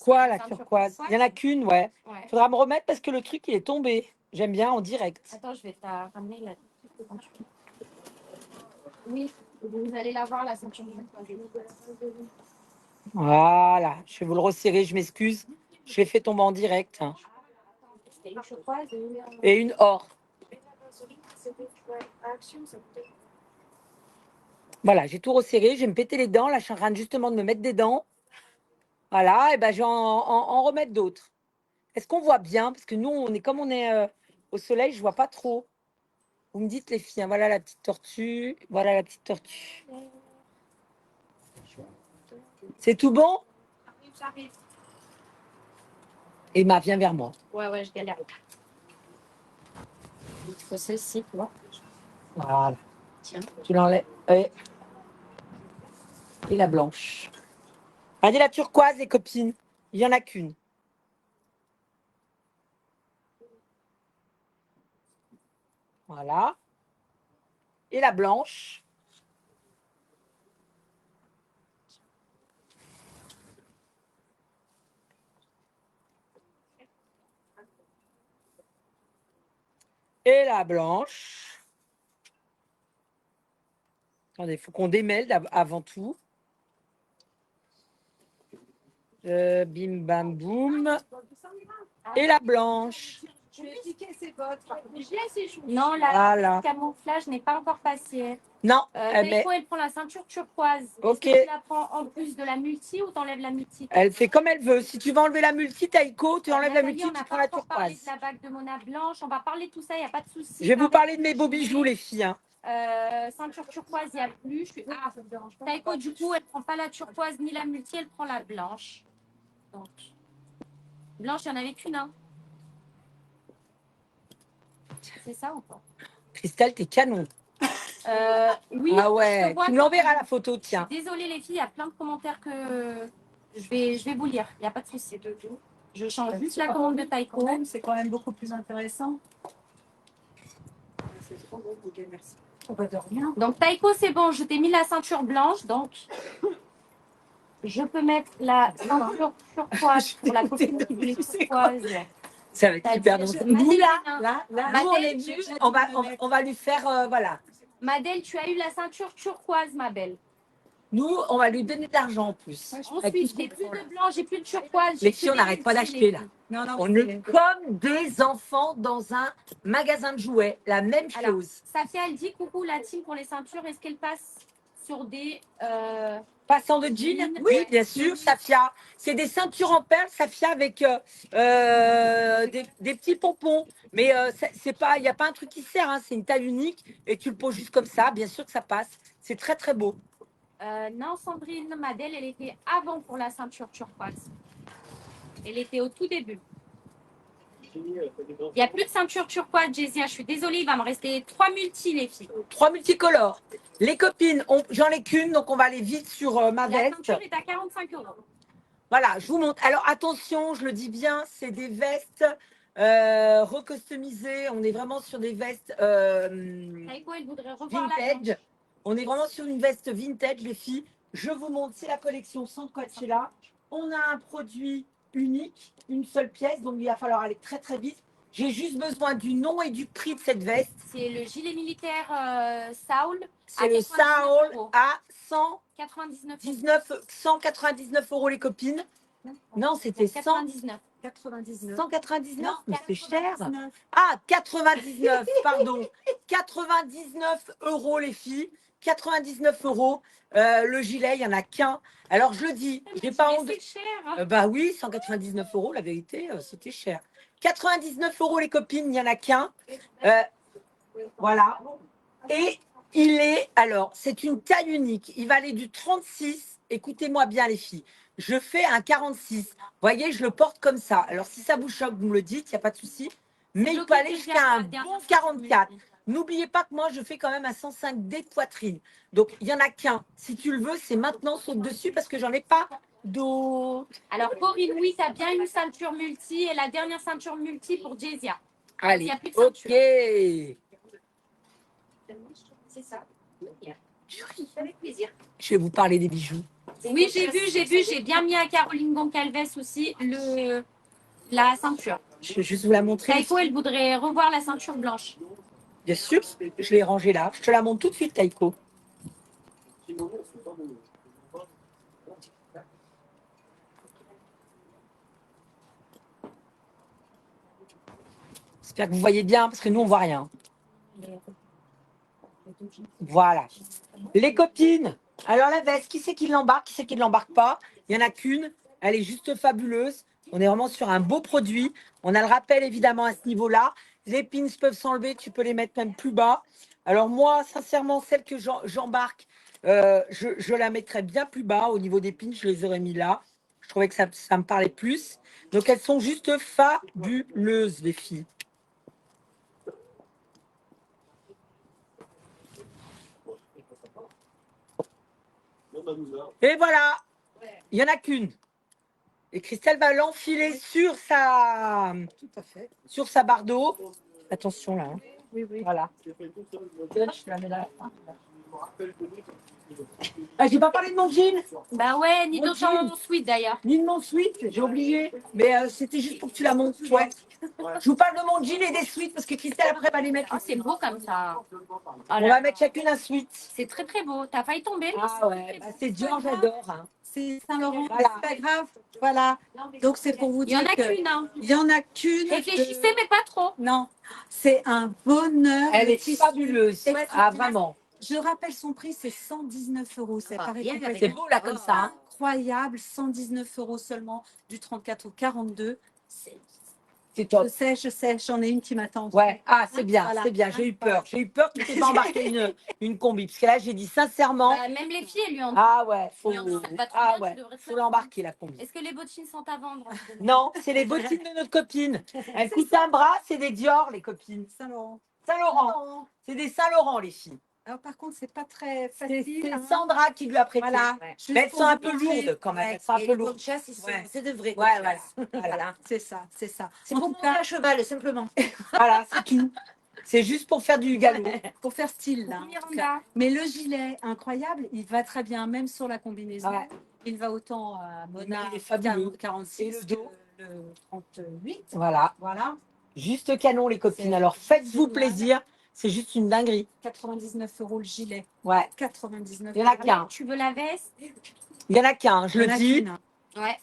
Quoi, La la ceinture turquoise? Il y en a qu'une, ouais. Ouais. Faudra me remettre parce que le truc, il est tombé. J'aime bien en direct. Attends, je vais te ramener la ceinture. Oui, vous allez la voir, la ceinture. Voilà, je vais vous le resserrer, je m'excuse. Je l'ai fait tomber en direct. Hein. C'était une turquoise Et une or. Voilà, j'ai tout resserré, je vais me péter les dents. Là, je suis en train justement de me mettre des dents. Voilà, et ben je vais en remettre d'autres. Est-ce qu'on voit bien? Parce que nous, on est comme on est au soleil, je vois pas trop. Vous me dites les filles, hein, voilà la petite tortue. Voilà la petite tortue. C'est tout bon? J'arrive. Emma, viens vers moi. Ouais, je galère. Il faut celle-ci, tu vois. Voilà. Tiens. Tu l'enlèves. Et la blanche. Regardez la turquoise, les copines. Il n'y en a qu'une. Voilà. Et la blanche. Et la blanche. Attendez, il faut qu'on démêle avant tout. Bim bam boum. Et la blanche. Je vais piquer ses bottes. Non, la Voilà. camouflage n'est pas encore passé. Non, Taïko, elle prend la ceinture turquoise. Ok. Est-ce que tu la prends en plus de la multi ou t'enlèves la multi? elle fait comme elle veut. Si tu veux enlever la multi, Taïko, tu enlèves la Nathalie, multi, on n'a tu prends pas la encore parlé turquoise. de la bague de Mona blanche. On va parler de tout ça, il n'y a pas de souci. Je vais vous parler de mes beaux bijoux, les filles. Hein. Ceinture turquoise, il n'y a plus. Taïko, du coup, elle ne prend pas la turquoise ni la multi, elle prend la blanche. Donc, blanche, il n'y en avait qu'une. Hein. C'est ça ou pas? Christelle, t'es canon. Oui. Ah ouais, tu me l'enverras la photo, tiens. Désolée les filles, il y a plein de commentaires que je vais vous lire. Il n'y a pas de souci. Je change juste la commande de Taïko. C'est quand même beaucoup plus intéressant. On va de rien. Donc Taïko, c'est bon, je t'ai mis la ceinture blanche, donc je peux mettre la ceinture turquoise pour la copine qui voulait turquoise. Ça va être super drôle. Nous, là, Madel, nous, on est venus, on va lui faire, voilà. Madel, tu as eu la ceinture turquoise, ma belle. Nous, on va lui donner de l'argent en plus. Ensuite, j'ai plus de blanc, j'ai plus de turquoise. Les filles, on n'arrête pas d'acheter là. Non, On est comme des enfants dans un magasin de jouets. La même Alors, chose. Safia, elle dit coucou la team pour les ceintures. Est-ce qu'elle passe sur des. Passant de jean? Oui, bien sûr, Safia. C'est des ceintures en perles, Safia, avec des petits pompons. Mais c'est pas, il n'y a pas un truc qui sert. Hein. C'est une taille unique et tu le poses juste comme ça. Bien sûr que ça passe. C'est très, très beau. Non, Sandrine Madel, elle était avant pour la ceinture turquoise. Elle était au tout début. Il n'y a plus de ceinture turquoise, Jessia. Je suis désolée, il va me rester 3 multi, les filles. 3 multicolores. Les copines, j'en ai qu'une, donc on va aller vite sur ma La veste. ceinture est à 45 €. Voilà, je vous montre. Alors attention, je le dis bien, c'est des vestes recustomisées. On est vraiment sur des vestes Taïko, elle voudrait revoir la vintage. blanche. On est vraiment sur une veste vintage, les filles. Je vous montre, c'est la collection sans Coachella. On a un produit unique, une seule pièce, donc il va falloir aller très très vite. J'ai juste besoin du nom et du prix de cette veste. C'est le gilet militaire Saul. C'est le Saul à 199 € les copines. Non, c'était 99. 199, mais c'est cher. 99. Ah, 99, pardon. 99 € les filles. 99 €. Le gilet, il n'y en a qu'un. Alors je le dis, j'ai pas honte. C'est cher. Bah oui, 199 €, la vérité, c'était cher. 99 € les copines, il n'y en a qu'un. Voilà. Et il est, alors, c'est une taille unique. Il va aller du 36. Écoutez-moi bien, les filles. Je fais un 46. Vous voyez, je le porte comme ça. Alors, si ça vous choque, vous me le dites, il n'y a pas de souci. Mais il peut aller jusqu'à un bon 44. N'oubliez pas que moi, je fais quand même un 105D de poitrine. Donc, il n'y en a qu'un. Si tu le veux, c'est maintenant, saute dessus parce que j'en ai pas d'autres. Alors, Corinne, oui, tu as bien une ceinture multi et la dernière ceinture multi pour Jessia. Allez, Il y a plus de ok. ceinture. C'est ça. Avec plaisir. Je vais vous parler des bijoux. Oui, j'ai vu. J'ai bien mis à Caroline Goncalves aussi la ceinture. Je vais juste vous la montrer. Taïko, elle voudrait revoir la ceinture blanche. Bien sûr, je l'ai rangée là. Je te la montre tout de suite, Taïko. J'espère que vous voyez bien, parce que nous, on ne voit rien. Voilà. Les copines. Alors, la veste, qui c'est qui l'embarque, qui c'est qui ne l'embarque pas? Il n'y en a qu'une. Elle est juste fabuleuse. On est vraiment sur un beau produit. On a le rappel, évidemment, à ce niveau-là. Les pins peuvent s'enlever. Tu peux les mettre même plus bas. Alors, moi, sincèrement, celle que j'embarque, je la mettrais bien plus bas. Au niveau des pins, je les aurais mis là. Je trouvais que ça me parlait plus. Donc, elles sont juste fabuleuses, les filles. Et voilà, il n'y en a qu'une. Et Christelle va l'enfiler sur sa barre d'eau. Attention là. Hein. Oui, oui. Voilà. Je la mets là. Ah, j'ai pas parlé de mon jean. Bah ouais, ni Mon de jean. ton sweat d'ailleurs. Ni de mon sweat, j'ai oublié. Mais c'était juste pour que tu la montres. Ouais. Je vous parle de mon jean et des sweats parce que Christelle après va les mettre. Oh, c'est beau comme ça. On va mettre chacune un sweat. C'est très très beau. T'as failli tomber là. Ah ouais, bah, c'est Dior, j'adore. Hein. C'est Saint-Laurent, Voilà. c'est pas grave. Voilà. Donc c'est pour vous Il y en dire a que qu'une. Hein. il y en a qu'une. Réfléchissez, mais pas trop. Non, c'est un bonheur. Elle Le est tissu. fabuleuse. Ouais, Ah vraiment. Je rappelle son prix, c'est 119 €. Ça paraît bien, complètement C'est beau là comme ça. Hein. incroyable. 119 € seulement, du 34 au 42. C'est top. Je sais, j'en ai une qui m'attend. Ouais, ah, c'est bien, Voilà. c'est bien. J'ai eu peur. J'ai eu peur que tu n'aies pas embarqué une combi. Parce que là, j'ai dit sincèrement. Bah, même les filles, elles lui ont dit. Ah ouais, faut, Mais ça te va trop ah, bien, ouais, tu devrais faut très l'embarquer la combi. Est-ce que les bottines sont à vendre? Non, c'est les bottines de notre copine. Elles coûtent un bras, c'est des Dior, les copines. Saint-Laurent. Saint-Laurent. C'est des Saint-Laurent, les filles. Alors par contre, c'est pas très C'est facile. hein. Sandra qui lui a prêté. Voilà. Mais elles sont un peu lourdes quand même. Elles sont un peu lourdes. Ouais. C'est de vrai. Ouais, voilà. Voilà, c'est ça, c'est ça. C'est En pour tout monter cas, à cheval, simplement. Voilà, c'est tout. C'est juste pour faire du galop. pour faire style là. Miranda. Mais le gilet, incroyable, il va très bien, même sur la combinaison. Ouais. Il va autant à Mona Il est fabuleux. 46 Et le dos. que le 38. Voilà. Voilà, Juste canon, les copines. C'est Alors, faites-vous génial. plaisir. C'est juste une dinguerie. 99 € le gilet. Ouais. 99 Il y en a €. qu'un. Tu veux la veste? Il n'y en a qu'un, je Il y le en a dis. qu'une. Ouais.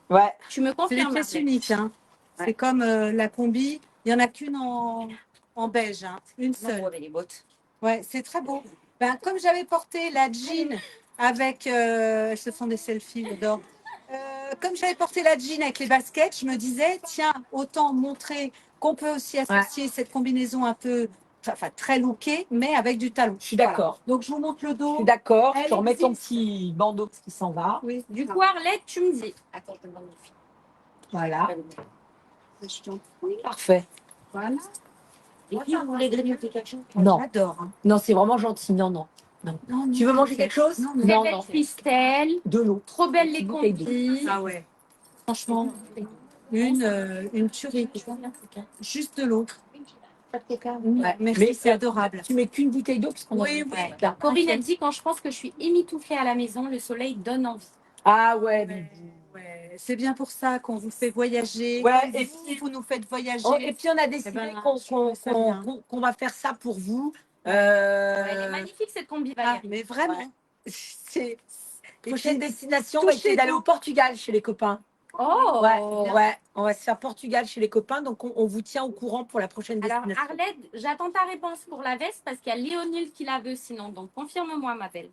Ouais. Tu me C'est des confirmes? pièces uniques. Hein. Ouais. C'est comme la combi. Il n'y en a qu'une en beige. Hein. Une seule. les bottes. Ouais, c'est très beau. Ben, comme j'avais porté la jean avec. Elles se font des selfies, j'adore. Comme j'avais porté la jean avec les baskets, je me disais, tiens, autant montrer qu'on peut aussi associer cette combinaison un peu, enfin très lookée, mais avec du talon. Je suis d'accord. Voilà. Donc je vous montre le Je dos. suis d'accord. Elle Tu remets ton existe. petit bandeau qui s'en va. Oui. Du coup, Arlette, tu me dis. Attends, je te demande une fille. Voilà. Je t'en prie. Parfait. Voilà. Et puis, vous voulez grignoter quelque chose? Non. J'adore. Hein. Non, c'est vraiment gentil. Non, non. Non. Non, Tu veux manger quelque chose? Non, Très non, belle non. fistelle. De l'eau. Trop belles les Bouteille d'eau. combis. Ah ouais. Franchement, une tuerie. Juste de l'eau. Pas de coca. Ouais. Merci, Mais c'est adorable. tu mets qu'une bouteille d'eau parce qu'on Oui, en oui. a. Corinne, elle dit quand je pense que je suis émitouflée à la maison, le soleil donne envie. Ah ouais, Bibi. Ouais, c'est bien pour ça qu'on vous fait voyager. Ouais, et et vous, puis- vous nous faites voyager. Oh, et puis on a décidé ben, qu'on je trouve ça bien. va faire ça pour vous. Elle est magnifique cette combi Ah, Valérie. mais vraiment. Ouais. C'est Et prochaine puis, destination, on va essayer d'aller touchez-nous. au Portugal chez les copains. Oh Ouais, on va se faire Portugal chez les copains, donc on vous tient au courant pour la prochaine Alors destination. Arlette, j'attends ta réponse pour la veste parce qu'il y a Léonille qui la veut sinon. Donc confirme-moi ma belle.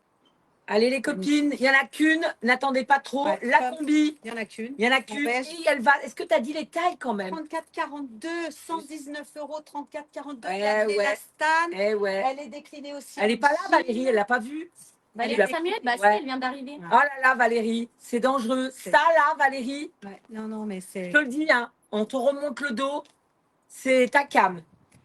Allez les copines, il n'y en a qu'une, n'attendez pas trop. Ouais, La comme- combi, Il n'y en a qu'une. il y en a En qu'une. beige. Et elle va. Est-ce que tu as dit les tailles quand même? 34,42, 119 €, 34,42. Ouais, Il y a de ouais. l'élastane. Eh ouais. Elle est déclinée aussi. Elle n'est en pas là, jean. Valérie, elle l'a pas vue. Valérie Elle est- Samuel, bah si, Ouais. elle vient d'arriver. Oh là là, Valérie, c'est dangereux. C'est- Ça là, Valérie, Ouais, non, mais c'est. je te le dis, hein, on te remonte le dos, c'est ta cam.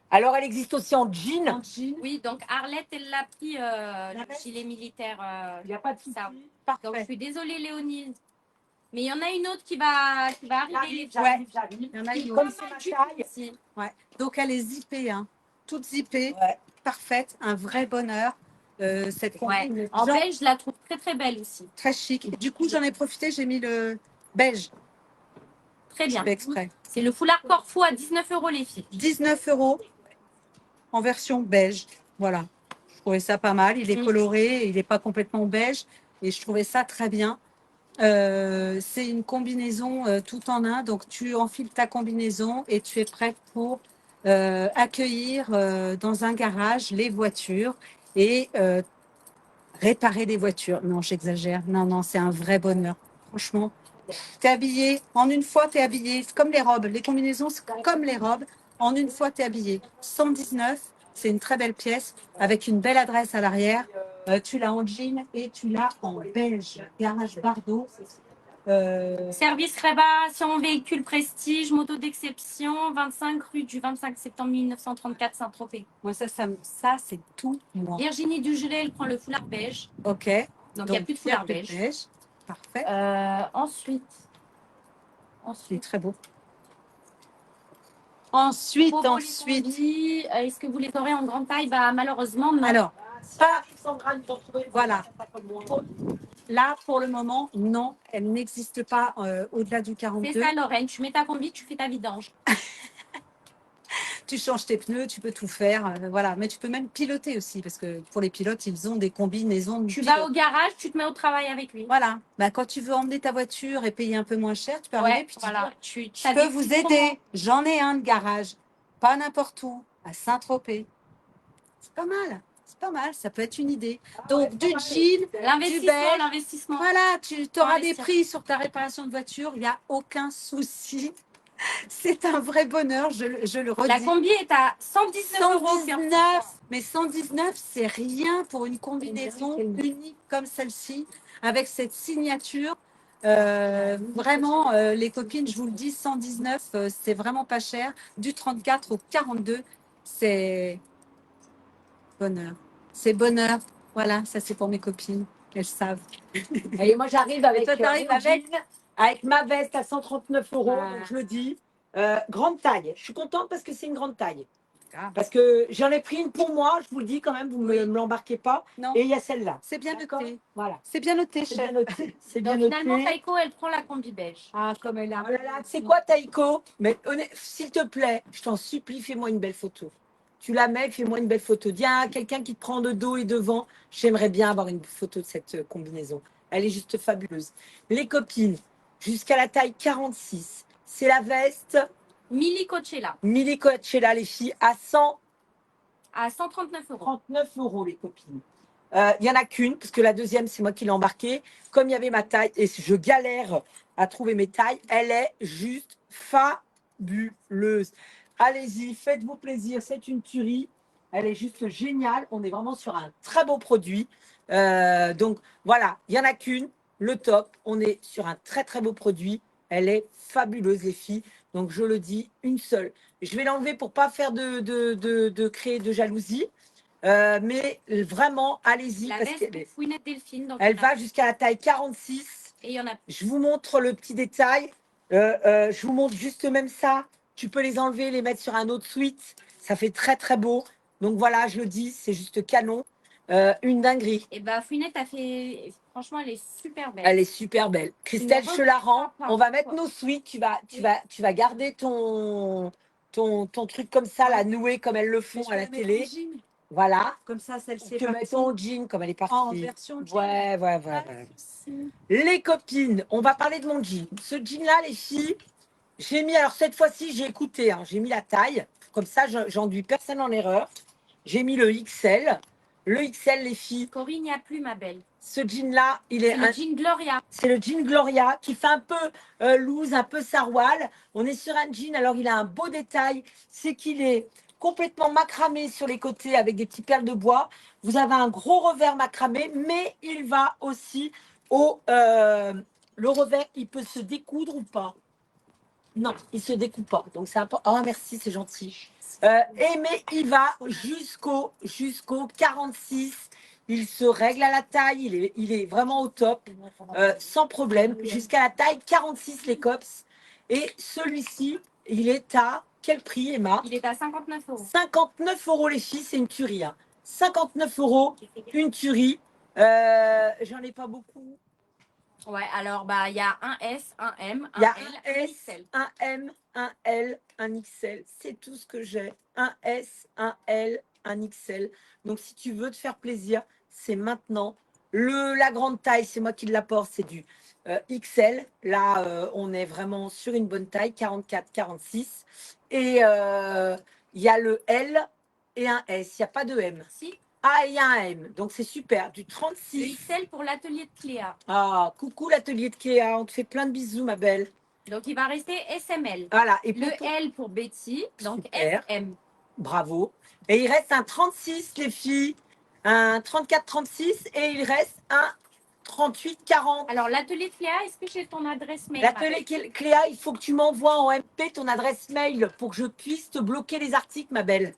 Alors, elle existe aussi en jean. En jean. Oui, donc Arlette, elle l'a pris le veste. gilet militaire. Il n'y a pas de souci. Ça. Donc je Parfait. suis désolée Léonille. Mais il y en a une autre qui va arriver. J'arrive. Il y en a une Comme autre. c'est ma taille. Aussi. Ouais. Donc elle est zippée, hein. Toute zippée, Ouais. parfaite, un vrai bonheur. Cette Ouais. combinaison En beige, je la trouve très très belle aussi. très chic. Et du coup, j'en ai profité, j'ai mis le beige. Très Je bien. fais exprès. C'est le foulard Corfou à 19 € les filles. 19 € en version beige. Voilà. Je trouvais ça pas mal. Il est coloré, il n'est pas complètement beige. Et je trouvais ça très bien. C'est une combinaison tout en un. Donc, tu enfiles ta combinaison et tu es prête pour accueillir dans un garage les voitures et réparer des voitures. Non, j'exagère. Non, c'est un vrai bonheur. Franchement, tu es habillé. En une fois, tu es habillé. C'est comme les robes. Les combinaisons, c'est comme les robes. En une fois, tu es habillé. 119, c'est une très belle pièce avec une belle adresse à l'arrière. Tu l'as en jean et tu l'as en beige. Garage Bardot. Service réparation véhicule prestige, moto d'exception, 25 rue du 25 septembre 1934 Saint-Tropez. Moi, ça c'est tout moi. Virginie Dugelet, elle prend le foulard beige. OK. Donc il n'y a plus de foulard beige. Parfait. Ensuite, Il est très beau. Ensuite. Est-ce que vous les aurez en grande taille? Bah, malheureusement, non. Alors, Pas 100 grammes pour trouver. voilà. Là, pour le moment, non, elle n'existe pas au-delà du 42. C'est ça, Lorraine. Tu mets ta combi, tu fais ta vidange. Tu changes tes pneus, tu peux tout faire. Voilà. Mais tu peux même piloter aussi, parce que pour les pilotes, ils ont des combinaisons. Tu vas au garage, tu te mets au travail avec lui. Voilà. Bah, quand tu veux emmener ta voiture et payer un peu moins cher, tu peux arriver. Ouais, Puis voilà. je peux vous aider. J'en ai un de garage. Pas n'importe où. À Saint-Tropez. C'est pas mal. C'est pas mal. Ça peut être une idée. Donc, du jean, du beige. L'investissement. Voilà, tu auras des investir. prix sur ta réparation de voiture. Il n'y a aucun souci. C'est un vrai bonheur, je le redis. La combi est à 119 €. 119, mais 119, c'est rien pour une combinaison unique comme celle-ci, avec cette signature. Vraiment, les copines, je vous le dis, 119, c'est vraiment pas cher. Du 34 au 42, c'est bonheur. C'est bonheur. Voilà, ça c'est pour mes copines, elles savent. Et moi, j'arrive avec, toi, t'arrives mon avec jean, avec ma veste à 139 €, Ah. donc je le dis. Grande taille. Je suis contente parce que c'est une grande taille. Ah. Parce que j'en ai pris une pour moi, je vous le dis quand même, vous ne me l'embarquez pas. Non, Et il y a celle-là. c'est bien D'accord. noté. Voilà. C'est bien noté, C'est chef. bien noté. C'est bien Donc noté. finalement, Taïko, elle prend la combi beige. Ah, comme elle a. Oh là là, c'est quoi Taïko? Mais s'il te plaît, je t'en supplie, fais-moi une belle photo. Tu la mets, fais-moi une belle photo. Dis à quelqu'un qui te prend de dos et devant. J'aimerais bien avoir une photo de cette combinaison. Elle est juste fabuleuse. Les copines, jusqu'à la taille 46. C'est la veste Mili Coachella Mili Coachella, les filles, à 139 à 139 €. €, les copines. Il n'y en a qu'une, parce que la deuxième, c'est moi qui l'ai embarquée. Comme il y avait ma taille, et je galère à trouver mes tailles, elle est juste fabuleuse. Allez-y, faites-vous plaisir, c'est une tuerie. Elle est juste géniale. On est vraiment sur un très beau produit. Donc voilà, il n'y en a qu'une, le top. On est sur un très très beau produit. Elle est fabuleuse, les filles. Donc, je le dis, une seule. Je vais l'enlever pour pas faire de créer de jalousie. Mais vraiment, allez-y. La Parce veste qu'elle Fouinette Delphine. Donc elle il y en a- va jusqu'à la taille 46. Et il y en a Je vous montre le petit détail. Je vous montre juste même ça. Tu peux les enlever, les mettre sur un autre suite. Ça fait très, très beau. Donc voilà, je le dis, c'est juste canon. Une dinguerie. Et bah Fouinette a fait. Franchement, elle est super belle. Elle est super belle. Christelle, Une je te la rends. robe On va mettre nos suites. Tu vas garder ton truc comme ça, la nouée comme elles le font à la télé. Voilà. Comme ça, celle-ci Tu mets ton jean comme elle est partie. en version jean. Ouais. Les copines, on va parler de mon jean. Ce jean-là, les filles, j'ai mis, alors cette fois-ci, j'ai écouté, hein, j'ai mis la taille. Comme ça, j'enduis personne en erreur. J'ai mis le XL. Le XL, les filles, Corinne, il n'y a plus, ma belle. ce jean-là, C'est le jean Gloria. c'est le jean Gloria qui fait un peu loose, un peu saroual. On est sur un jean, alors il a un beau détail, c'est qu'il est complètement macramé sur les côtés avec des petits perles de bois. Vous avez un gros revers macramé, mais il va aussi au... le revers, il peut se découdre ou pas? Non, il se découpe pas. Donc c'est un peu... Oh, merci, c'est gentil. Mais il va jusqu'au 46. Il se règle à la taille. Il est vraiment au top, sans problème. Jusqu'à la taille 46, les cops. Et celui-ci, il est à quel prix, Emma? Il est à 59 €. 59 € les filles, c'est une tuerie. Hein. 59 €, une tuerie. J'en ai pas beaucoup. Ouais, alors bah il y a un S, un M, Il y un a L, un un S, XL. un M, un L, un XL. C'est tout ce que j'ai. Un S, un L, un XL. Donc, si tu veux te faire plaisir, c'est maintenant. La grande taille, c'est moi qui l'apporte, c'est du XL. Là, on est vraiment sur une bonne taille, 44, 46. Et il y a le L et un S. Il n'y a pas de M. Si, Ah, il y a un M. Donc, c'est super. Du le 36. XL pour l'atelier de Cléa. Ah, coucou l'atelier de Kéa. On te fait plein de bisous, ma belle. Donc il va rester SML. Voilà. Et Le L pour Betty, donc Super. SM. Bravo. Et il reste un 36, les filles. Un 34-36 et il reste un 38-40. Alors l'atelier de Cléa, est-ce que j'ai ton adresse mail? L'atelier Cléa, il faut que tu m'envoies en MP ton adresse mail pour que je puisse te bloquer les articles, ma belle.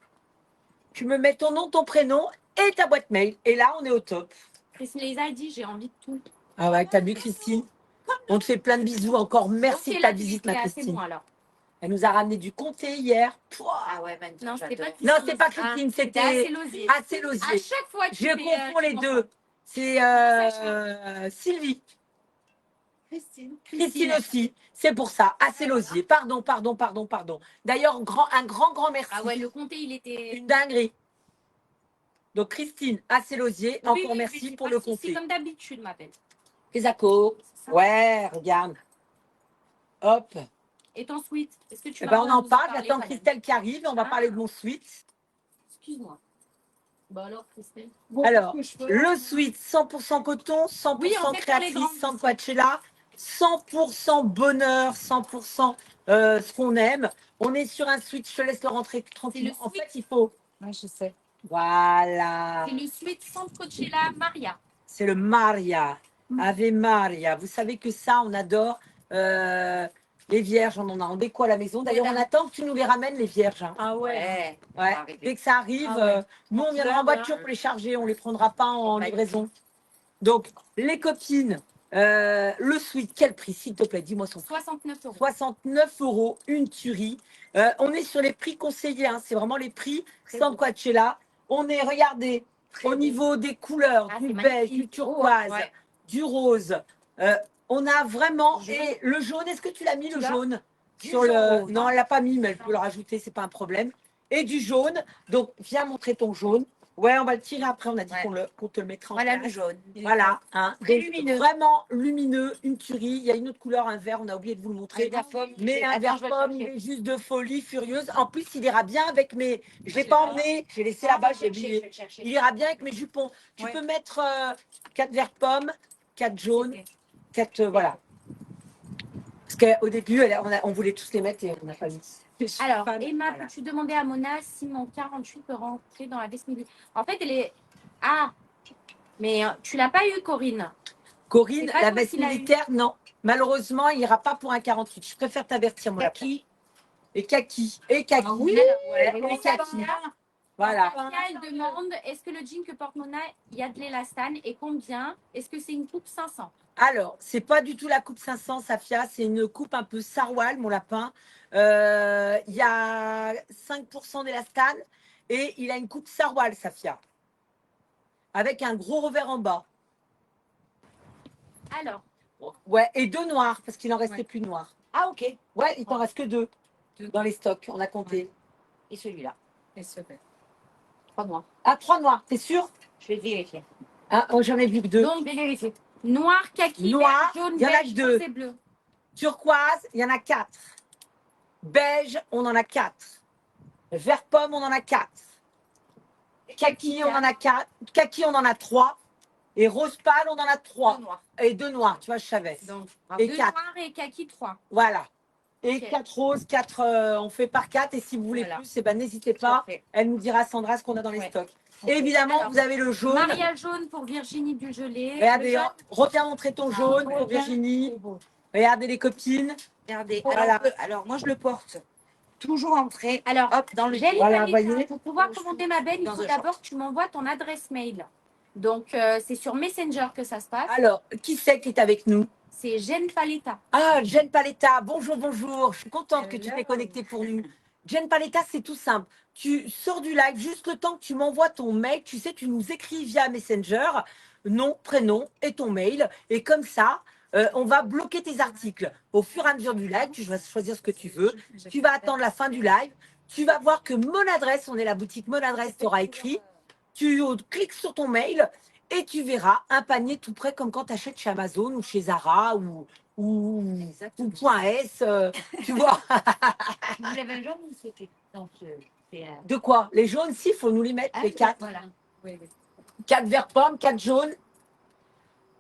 Tu me mets ton nom, ton prénom et ta boîte mail. Et là, on est au top. Christine Lisa a dit j'ai envie de tout. Ah ouais, t'as vu, Christine? On te fait plein de bisous encore. Merci Ok, de ta l'atelier visite, ma Cléa, c'est Christine. bon alors. Elle nous a ramené du comté hier. Pouah. Ah ouais, magnifique. Non, c'était pas j'adore. Christine. Non, c'est pas Ah, Christine, c'était c'était assez Losier. assez À Losier. chaque fois, tu Je fais, confonds les tu deux. C'est Sylvie. Christine aussi. C'est pour ça. Assez Losier. Pardon. D'ailleurs, un grand merci. Ah ouais, le comté, il était. Une dinguerie. Donc, Christine, assez Losier. Oui, Encore oui, merci oui, pour pas le de souci, comté. comme d'habitude, ma belle. Kesako. C'est ça. Ouais, regarde. Hop. Et ton sweat, est-ce que tu Eh vas ben, on en nous parle. parler, J'attends madame? Christelle qui arrive et on va parler de mon suite. Excuse-moi. Bah alors, Christelle. Alors, le suite 100% coton, 100% Oui, on fait pour les grandes créatrice, sans aussi. Coachella, 100% bonheur, 100% ce qu'on aime. On est sur un suite, je te laisse le rentrer tranquillement. En suite. fait, il faut. Ouais, je sais. Voilà. C'est le sweat sans Coachella Maria. C'est le Maria. Ave Maria. Vous savez que ça, on adore. Les vierges, on en a en déco à la maison. D'ailleurs, on attend que tu nous les ramènes, les vierges. Hein. Ah ouais. Ouais. arriver. Dès que ça arrive, Ah ouais. nous, on viendra en voiture pour les charger. On ne les prendra pas en livraison. Donc, les copines, le suite, quel prix, s'il te plaît? Dis-moi son prix. 69 €. 69 €, une tuerie. On est sur les prix conseillés. Hein. C'est vraiment les prix sans Coachella. On est, regardez, au niveau des couleurs, Ah, du c'est beige, magnifique. du turquoise, Ouais. du rose. On a vraiment. Et le jaune, est-ce que tu l'as mis, le l'as? jaune? Du Sur le... jaune. Non, elle l'a pas mis, mais elle peut le rajouter, c'est pas un problème. Et du jaune. Donc, viens montrer ton jaune. Ouais, on va le tirer après. On a dit Ouais. qu'on te le mettra en Voilà place. le jaune. Voilà. Hein. Très Donc, lumineux. vraiment lumineux, une tuerie. Il y a une autre couleur, un vert, on a oublié de vous le montrer. Un vert pomme. Mais un Attends, vert je vais le pomme, il chercher. est juste de folie furieuse. En plus, il ira bien avec mes. Je l'ai pas emmené, j'ai laissé là-bas, j'ai oublié. Il ira bien avec mes jupons. Tu Ouais. peux mettre 4 verts pommes, 4 jaunes, 4. Voilà. Parce qu'au début, on voulait tous les mettre et on n'a pas mis. Alors, Fan. Emma, Voilà. peux-tu demander à Mona si mon 48 peut rentrer dans la veste midi? En fait, elle est. Ah, mais tu l'as pas eu, Corinne. Corinne, C'est pas la toi veste qui l'as eu. militaire, non. Malheureusement, il n'ira pas pour un 48. Je préfère t'avertir, moi. C'est qui? Et kaki. Et kaki. Ah oui, ouais, et kaki. Voilà. Safia, elle demande, est-ce que le jean que porte Mona, il y a de l'élastane et combien? Est-ce que c'est une coupe 500? Alors, c'est pas du tout la coupe 500, Safia. C'est une coupe un peu sarwal, mon lapin. Il y a 5% d'élastane et il a une coupe sarwal, Safia. Avec un gros revers en bas. Alors, Ouais, et 2 noirs, parce qu'il en restait Ouais. plus de noirs. Ah, ok. Ouais, il t'en reste que 2 Deux. dans les stocks, on a compté. Et celui-là, Et se fait. 3 mois. Ah, 3 noirs, t'es sûr? Je vais vérifier. Ah, oh, j'en ai vu que 2. donc, noir, kaki, Noir, vert, jaune, il y en a beige, que 2. rose et bleu. Turquoise, il y en a 4. Beige, on en a 4. Vert pomme, on en a 4. Kaki, on en a 4. Kaki, on en a 3. Et rose pâle, on en a 3. 2 noirs. Et 2 noirs, tu vois, je savais. Donc, Et 2 4. noirs et kaki 3. Voilà. Et Ok. 4 roses, 4, on fait par 4. Et si vous voulez Voilà. plus, eh ben, n'hésitez pas. Parfait. Elle nous dira, Sandra, ce qu'on a dans les Ouais. stocks. Et évidemment, Alors, vous avez le jaune. Maria jaune pour Virginie du gelé. Regardez, Le jaune, reviens montrer ton jaune pour Virginie. Regardez les copines. Regardez. Voilà. Alors, moi, je le porte toujours en trait. Alors, Hop, dans le Jenny Voilà, Paletta, voyez. pour pouvoir commander ma belle, il Dans faut un d'abord que tu m'envoies ton adresse mail. Donc, c'est sur Messenger que ça se passe. Alors, qui c'est qui est avec nous? C'est Jen Paletta. Ah, Jen Paletta, bonjour, bonjour. Je suis contente que tu Hello. t'es connectée pour nous. Jen Paletta, c'est tout simple. Tu sors du live, juste le temps que tu m'envoies ton mail. Tu sais, tu nous écris via Messenger, nom, prénom et ton mail. Et comme ça, on va bloquer tes articles. Au fur et à mesure du live, tu vas choisir ce que tu veux. Tu vas attendre la fin du live. Tu vas voir que mon adresse, on est la boutique Mon Adresse, t'aura écrit. Tu cliques sur ton mail et tu verras un panier tout près comme quand tu achètes chez Amazon ou chez Zara ou Point S, tu vois. Vous l'avez un jaune ou c'était non, c'est un... De quoi? Les jaunes, si, il faut nous les mettre, les 4. Voilà. Oui, oui. 4 verts pommes, 4 jaunes.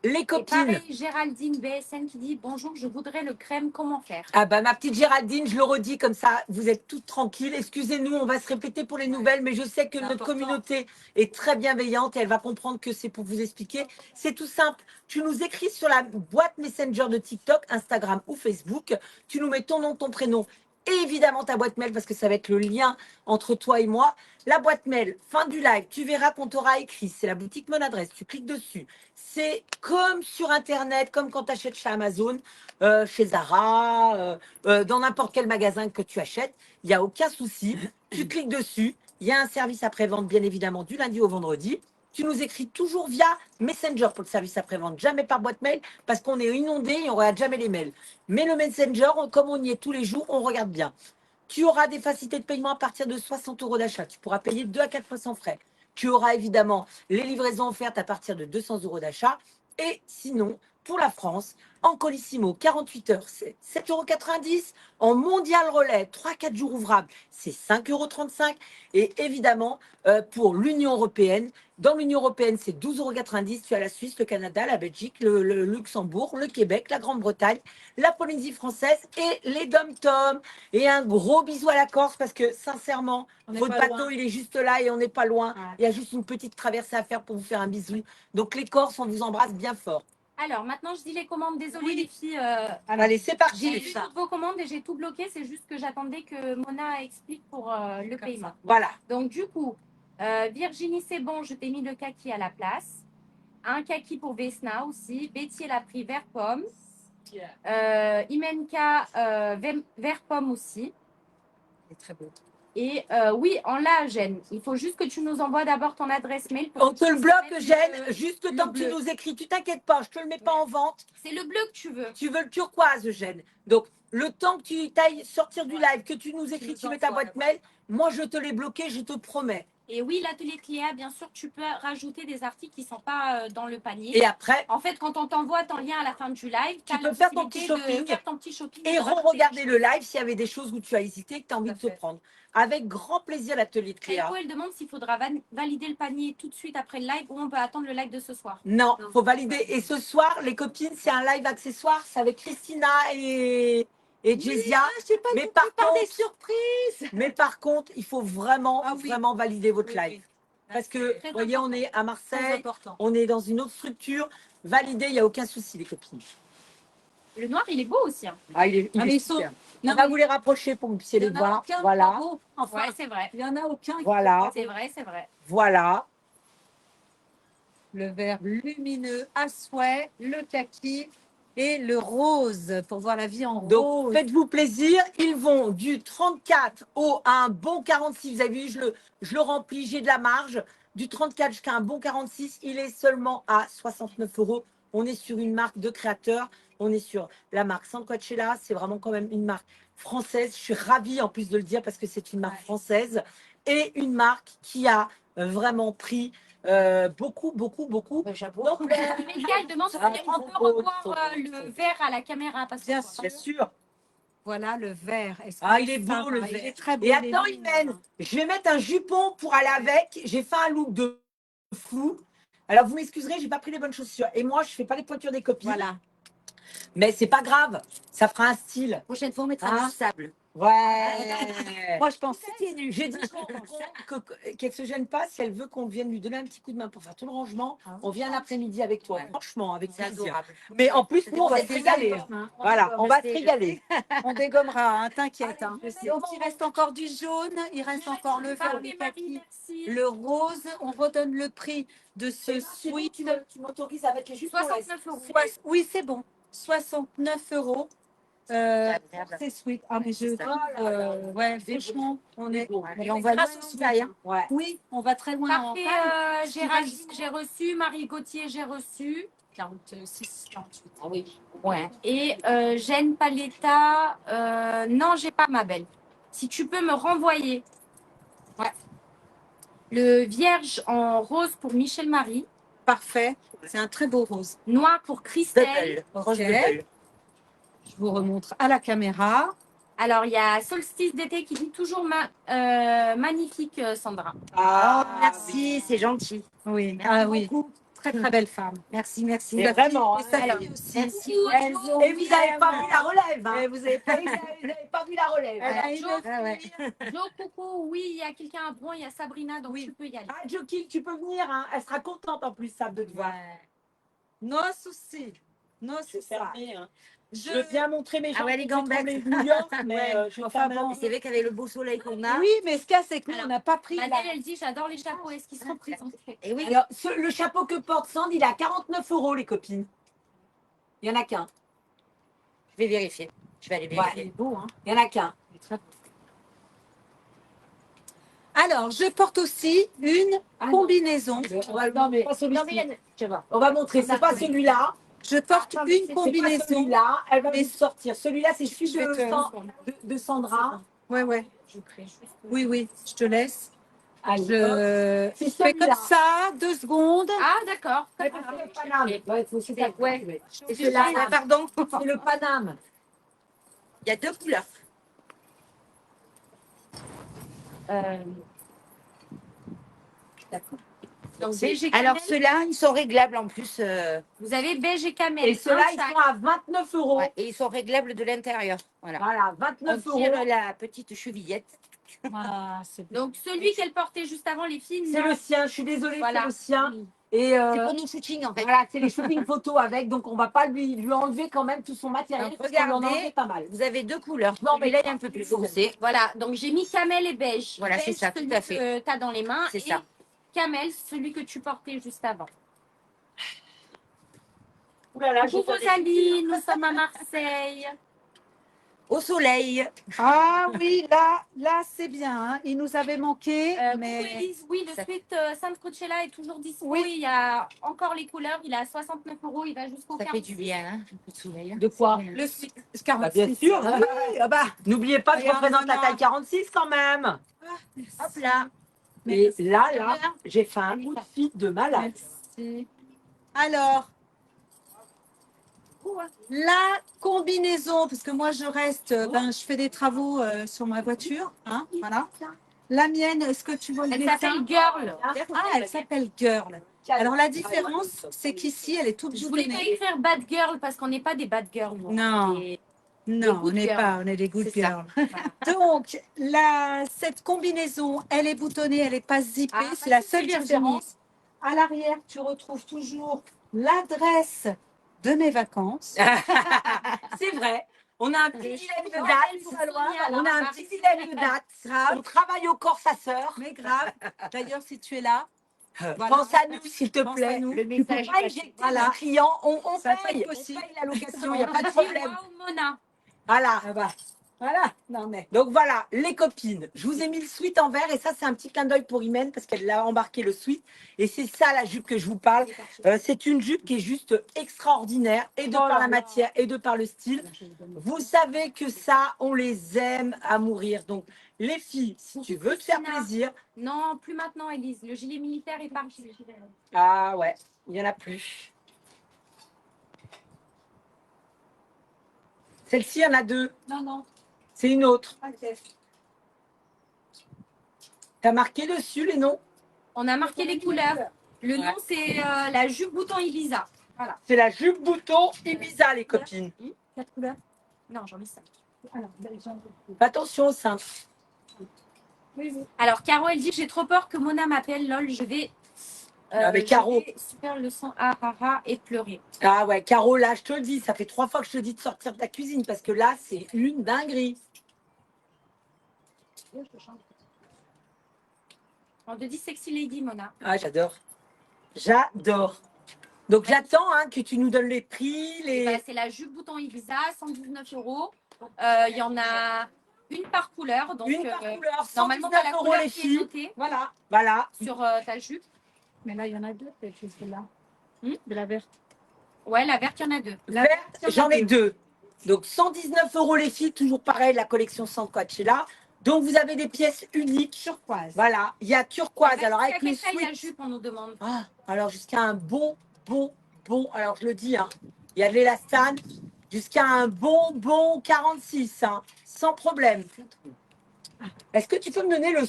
Les Et copines. pareil, Géraldine BSN qui dit bonjour, je voudrais le crème, comment faire? Ah bah ma petite Géraldine, je le redis comme ça, vous êtes toutes tranquilles. Excusez-nous, on va se répéter pour les nouvelles, mais je sais que C'est notre important. communauté est très bienveillante et elle va comprendre que c'est pour vous expliquer. C'est tout simple. Tu nous écris sur la boîte Messenger de TikTok, Instagram ou Facebook. Tu nous mets ton nom, ton prénom et évidemment ta boîte mail parce que ça va être le lien entre toi et moi. La boîte mail, fin du live, tu verras qu'on t'aura écrit. C'est la boutique Mon Adresse. Tu cliques dessus. C'est comme sur Internet, comme quand tu achètes chez Amazon, chez Zara, dans n'importe quel magasin que tu achètes. Il n'y a aucun souci. Tu cliques dessus. Il y a un service après-vente, bien évidemment, du lundi au vendredi. Tu nous écris toujours via Messenger pour le service après-vente, jamais par boîte mail, parce qu'on est inondé et on ne regarde jamais les mails. Mais le Messenger, comme on y est tous les jours, on regarde bien. Tu auras des facilités de paiement à partir de 60 € d'achat. Tu pourras payer 2 à 4 fois sans frais. Tu auras évidemment les livraisons offertes à partir de 200 € d'achat. Et sinon, pour la France, en Colissimo, 48 heures, c'est 7,90 €. En mondial relais, 3-4 jours ouvrables, c'est 5,35 €. Et évidemment, pour l'Union européenne, dans l'Union européenne, c'est 12,90 €. Tu as la Suisse, le Canada, la Belgique, le Luxembourg, le Québec, la Grande-Bretagne, la Polynésie française et les Dom-Tom. Et un gros bisou à la Corse parce que sincèrement, On n'est votre pas bateau, loin. il est juste là et on n'est pas loin. Ouais. Il y a juste une petite traversée à faire pour vous faire un bisou. Donc les Corses, on vous embrasse bien fort. Alors, maintenant, je dis les commandes. Désolée, Oui. les filles. Allez, c'est parti. J'ai les vu filles. toutes vos commandes et j'ai tout bloqué. C'est juste que j'attendais que Mona explique pour le Comme paiement. ça. Voilà. Donc, du coup, Virginie, c'est bon. Je t'ai mis le kaki à la place. Un kaki pour Vesna aussi. Betty, elle a pris vert pomme. Imenka, vert pomme aussi. Il est très beau. Et oui, en là, Gênes. Il faut juste que tu nous envoies d'abord ton adresse mail. Pour On que te tu le puisses bloque, mettre Gênes, juste le le temps que tu bleu. nous écris. Tu t'inquiètes pas, je te le mets pas en vente. C'est le bleu que tu veux. Tu veux le turquoise, Gênes. Donc, le temps que tu ailles sortir du live, que tu nous écris, nous tu mets ta envoies, boîte mail, moi je te l'ai bloqué, je te promets. Et oui, l'atelier Cléa, bien sûr, tu peux rajouter des articles qui ne sont pas dans le panier. Et après, En fait, quand on t'envoie ton lien à la fin du live, Tu as peux la faire ton petit possibilité de shopping faire ton petit shopping. et de rajouter re-regarder des le live s'il y avait des choses où tu as hésité et que tu as envie de Tout à te fait. prendre. Avec grand plaisir, l'atelier de Cléa. Taïko, elle demande s'il faudra valider le panier tout de suite après le live ou on peut attendre le live de ce soir. Non, Non, faut valider. Et ce soir, les copines, c'est un live accessoire. C'est avec Christina et Jessia. Je sais pas, Mais vous par préparez des contre- surprises. Mais par contre, il faut vraiment, Ah oui. vraiment valider votre Oui, live. oui. Parce que, Très vous voyez, on important. est à Très Marseille, important. on est dans une autre structure. Valider, il n'y a aucun souci, les copines. Le noir, il est beau aussi. Hein. Ah, il est mais ils sont- super. Non, On va mais vous les rapprocher pour que vous puissiez il y les en a voir. aucun qui Voilà. est beau. Enfin, Ouais, c'est vrai. il y en a aucun qui Voilà. C'est vrai, c'est vrai. Voilà. le vert lumineux à souhait, le kaki et le rose pour voir la vie en Donc, rose. faites-vous plaisir. Ils vont du 34 au à un bon 46. Vous avez vu, je le remplis, j'ai de la marge. Du 34 jusqu'à un bon 46, il est seulement à 69 €. On est sur une marque de créateur. On est sur la marque Sancoachella. C'est vraiment quand même une marque française. Je suis ravie en plus de le dire parce que c'est une marque française et une marque qui a vraiment pris beaucoup. Amélia, elle demande si on peut revoir le vert à la caméra. Parce que Bien Bien sûr. Voilà le vert. Ah, il est beau, ça le va, vert. Il est très beau. Et attends, Imen, je vais mettre un jupon pour aller avec. J'ai fait un look de fou. Alors, vous m'excuserez, j'ai pas pris les bonnes chaussures. Et moi, je fais pas les pointures des copines. Voilà. Mais c'est pas grave. Ça fera un style. Prochaine fois, on mettra Hein du sable. Ouais. Moi, je pense. J'ai dit qu'elle se gêne pas si elle veut qu'on vienne lui donner un petit coup de main pour faire tout le rangement. On vient l'après-midi avec toi. Ouais. Franchement, avec C'est plaisir. adorable. Mais en plus, nous, on va C'est se régaler. hein. Voilà, on va se C'est- régaler. On dégommera, hein, t'inquiète. Hein. Allez, Donc, il reste encore du jaune, il reste encore le vert, Parfait, le Marie, kaki, merci. le rose. On redonne le prix de ce sweat. Tu m'autorises à mettre les jupons. 69 €. Oui, c'est bon. 69 €. agréable. C'est sweet. Ah, mais je trouve, ouais, franchement, on est. Et on va loin grâce au en sweat, taille, hein. Ouais. Oui, on va très loin en Parfait, taille. Géraldine, j'ai reçu. Marie Gauthier, j'ai reçu. 46, 48. Ah oui. Ouais. Et Jeanne Paletta, non, j'ai pas, ma belle. Si tu peux me renvoyer. Ouais. Le vierge en rose pour Michel Marie. Parfait. C'est un très beau rose. Noir pour Christelle. Double. Ok. Je vous remontre à la caméra. Alors, il y a Solstice d'été qui dit toujours magnifique, Sandra. Oh, merci, c'est gentil. Oui. Merci Ah oui. beaucoup. Très très belle femme. Merci, merci. Mais vraiment. Et sa hein. fille aussi. Merci. Coucou, Et vous n'avez pas vu la relève. Hein. Et vous avez pas Vous n'avez pas vu la relève. Elle a Alors, une Jo, Ah ouais. Jo, coucou, oui, il y a quelqu'un à Bron, il y a Sabrina, donc Oui. tu peux y aller. Ah, Joki, tu peux venir. Hein. Elle sera contente en plus, ça, de te voir. No souci. No Je vais souci. fermer. Hein. Je... Je veux bien montrer mes jambes. ouais, les pour gambettes. trembler New York, mais Ouais. je vais Enfin fermer. bon. C'est vrai qu'avec le beau soleil qu'on a. Oui, mais ce qu'il y a, c'est que nous, Alors, on n'a pas pris. Madeleine, elle dit j'adore les chapeaux, est-ce qu'ils seront présentés? Et oui. Alors, le chapeau que porte Sand, il est à 49 €, les copines. Il n'y en a qu'un. Je vais vérifier. Je vais aller Il vérifier. est beau, hein. Il n'y en a qu'un. Alors, je porte aussi une combinaison. Non, mais pas celui-ci. Non, mais je vois. On va montrer. C'est pas celui-là. Je porte Attends, mais une c'est C'est pas combinaison. celui-là. Elle va Mais- vous sortir. Celui-là, c'est celui Je vais de Sandra. Ouais, ouais. Je crée juste. Oui, oui, je te laisse. Allez, hop. Je C'est fais celui-là. comme ça, 2 secondes. Ah, d'accord. C'est le Paname. Ouais, faut aussi faire- Ouais. C'est C'est là, celui-là. pardon. C'est le Paname. Il y a deux couleurs. D'accord. Donc, beige et Alors camel. ceux-là, ils sont réglables en plus. Vous avez beige et camel. Et ceux-là, un ils chaque. sont à 29 €. Ouais, et ils sont réglables de l'intérieur. Voilà. Voilà, On 29 tire €. la petite chevillette. Ah, c'est bon. Donc, celui qu'elle portait juste avant, les filles, C'est non. le sien. Je suis désolée, Voilà. c'est le sien. Et C'est pour nos shootings en fait. voilà, c'est les shootings photos avec, donc on va pas lui enlever quand même tout son matériel. Donc, parce qu'on lui en a regardez. enlevé pas mal. Vous avez deux couleurs. Non, mais Celui-là il est un peu plus foncé. Voilà, donc j'ai mis camel et beige. Voilà, Beige, c'est ça, tout celui à fait. que tu as dans les mains. C'est et ça. camel, celui que tu portais juste avant. Ouh là là, Coucou j'ai fait des- Rosalie, nous sommes à Marseille. Au soleil. Ah oui, là c'est bien. Hein. Il nous avait manqué, Coucou mais Élise, oui, le Ça- suite Sainte Coachella est toujours dispo. Oui. Il y a encore les couleurs, il est à 69 €, il va jusqu'au Ça 40. fait du bien, hein, un peu de soleil. De quoi? le suite Bah, 46. bien sûr. Ah oui, ah bah. N'oubliez pas que je Regarde, représente la Nana. taille 46 quand même. Hop là. Et là, j'ai fait un coup de fit de malade. Merci. Alors, la combinaison, parce que moi je reste, ben, je fais des travaux sur ma voiture. Hein, voilà. La mienne, est-ce que tu vois le Elle dessin? s'appelle Girl. Ah, elle s'appelle Girl. Alors la différence, c'est qu'ici, elle est toute Je voulais pas boutonnée. écrire Bad Girl parce qu'on n'est pas des Bad Girls. nous. Non. Et- Non, on good n'est girls. pas, on est des good C'est ça. girls. Donc, cette combinaison, elle est boutonnée, elle n'est pas zippée, Ah, c'est la pas de seule souci, différence. À l'arrière, tu retrouves toujours l'adresse de mes vacances. C'est vrai. On a un petit dilemme de Ouais, date. pour Sonia, On a là, un Marie. petit dilemme de date. Grave. On travaille au corps, sa sœur. Mais grave. D'ailleurs, si tu es là, voilà. Pense à nous, s'il te Pense plaît. à nous. Le Tu peux message pas est éjecter Voilà. le client. On Ça peut paye. être On possible. paye la location. Il n'y a pas de Dis problème. moi ou Mona. Voilà. Ah bah, voilà. Non mais. Donc voilà, les copines. Je vous ai mis le sweat en vert et ça, c'est un petit clin d'œil pour Imen parce qu'elle a embarqué le sweat. Et c'est ça la jupe que je vous parle. C'est une jupe qui est juste extraordinaire et de par la matière et de par le style. Vous savez que ça, on les aime à mourir. Donc les filles, si tu veux te faire plaisir. Non, plus maintenant, Elise. Le gilet militaire est parti. Ah ouais, il n'y en a plus. Celle-ci, il y en a deux. Non, non. C'est une autre. Ok. T'as marqué dessus les noms? On a marqué les couleurs. Le nom, c'est la jupe bouton Ibiza. Voilà. C'est la jupe bouton Ibiza, les copines. 4 couleurs. Non, j'en ai 5. Fais attention au sein. Alors, Caro, elle dit j'ai trop peur que Mona m'appelle. Lol, je vais. Avec Caro. Super leçon ah et pleurer. Ah ouais, Caro, là, je te le dis, ça fait 3 fois que je te dis de sortir de ta cuisine parce que là, c'est une dinguerie. On te dit sexy lady, Mona. Ah, j'adore. J'adore. Donc, j'attends hein, que tu nous donnes les prix. Et bah, Les... c'est la jupe bouton Ibiza, 119 €. Il y en a une par couleur. Donc, Une par couleur, normalement, tu as 119 la € couleur les qui est filles. notée Voilà. Voilà. sur ta jupe. Mais là, il y en a deux, peut-être, celle-là. De la verte. Ouais, la verte, il y en a 2. Verte, j'en ai deux. Donc, 119 € les filles, toujours pareil, la collection sans là. Donc, vous avez des pièces uniques. Turquoise. Voilà, il y a turquoise. Alors, avec le taille la sweat. jupe, on nous demande. Ah, alors, jusqu'à un bon, alors je le dis, hein, il y a de l'élastane, jusqu'à un bon 46, hein, sans problème. Est-ce que tu peux me donner le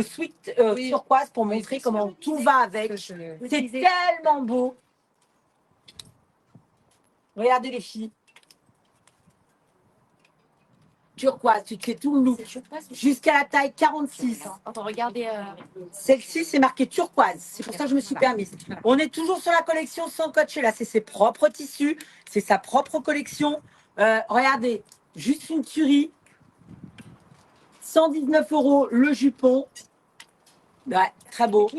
sweat Oui. turquoise pour Oui, montrer bien comment sûr. tout va avec? C'est tellement beau. Regardez les filles. Turquoise, tu te fais tout le look. Jusqu'à la taille 46. Attends, regardez. Celle-ci, c'est marqué turquoise. C'est pour ça que je me suis permise. On est toujours sur la collection sans coach. Là, c'est ses propres tissus. C'est sa propre collection. Regardez, juste une tuerie. 119 € le jupon. Ouais, très beau.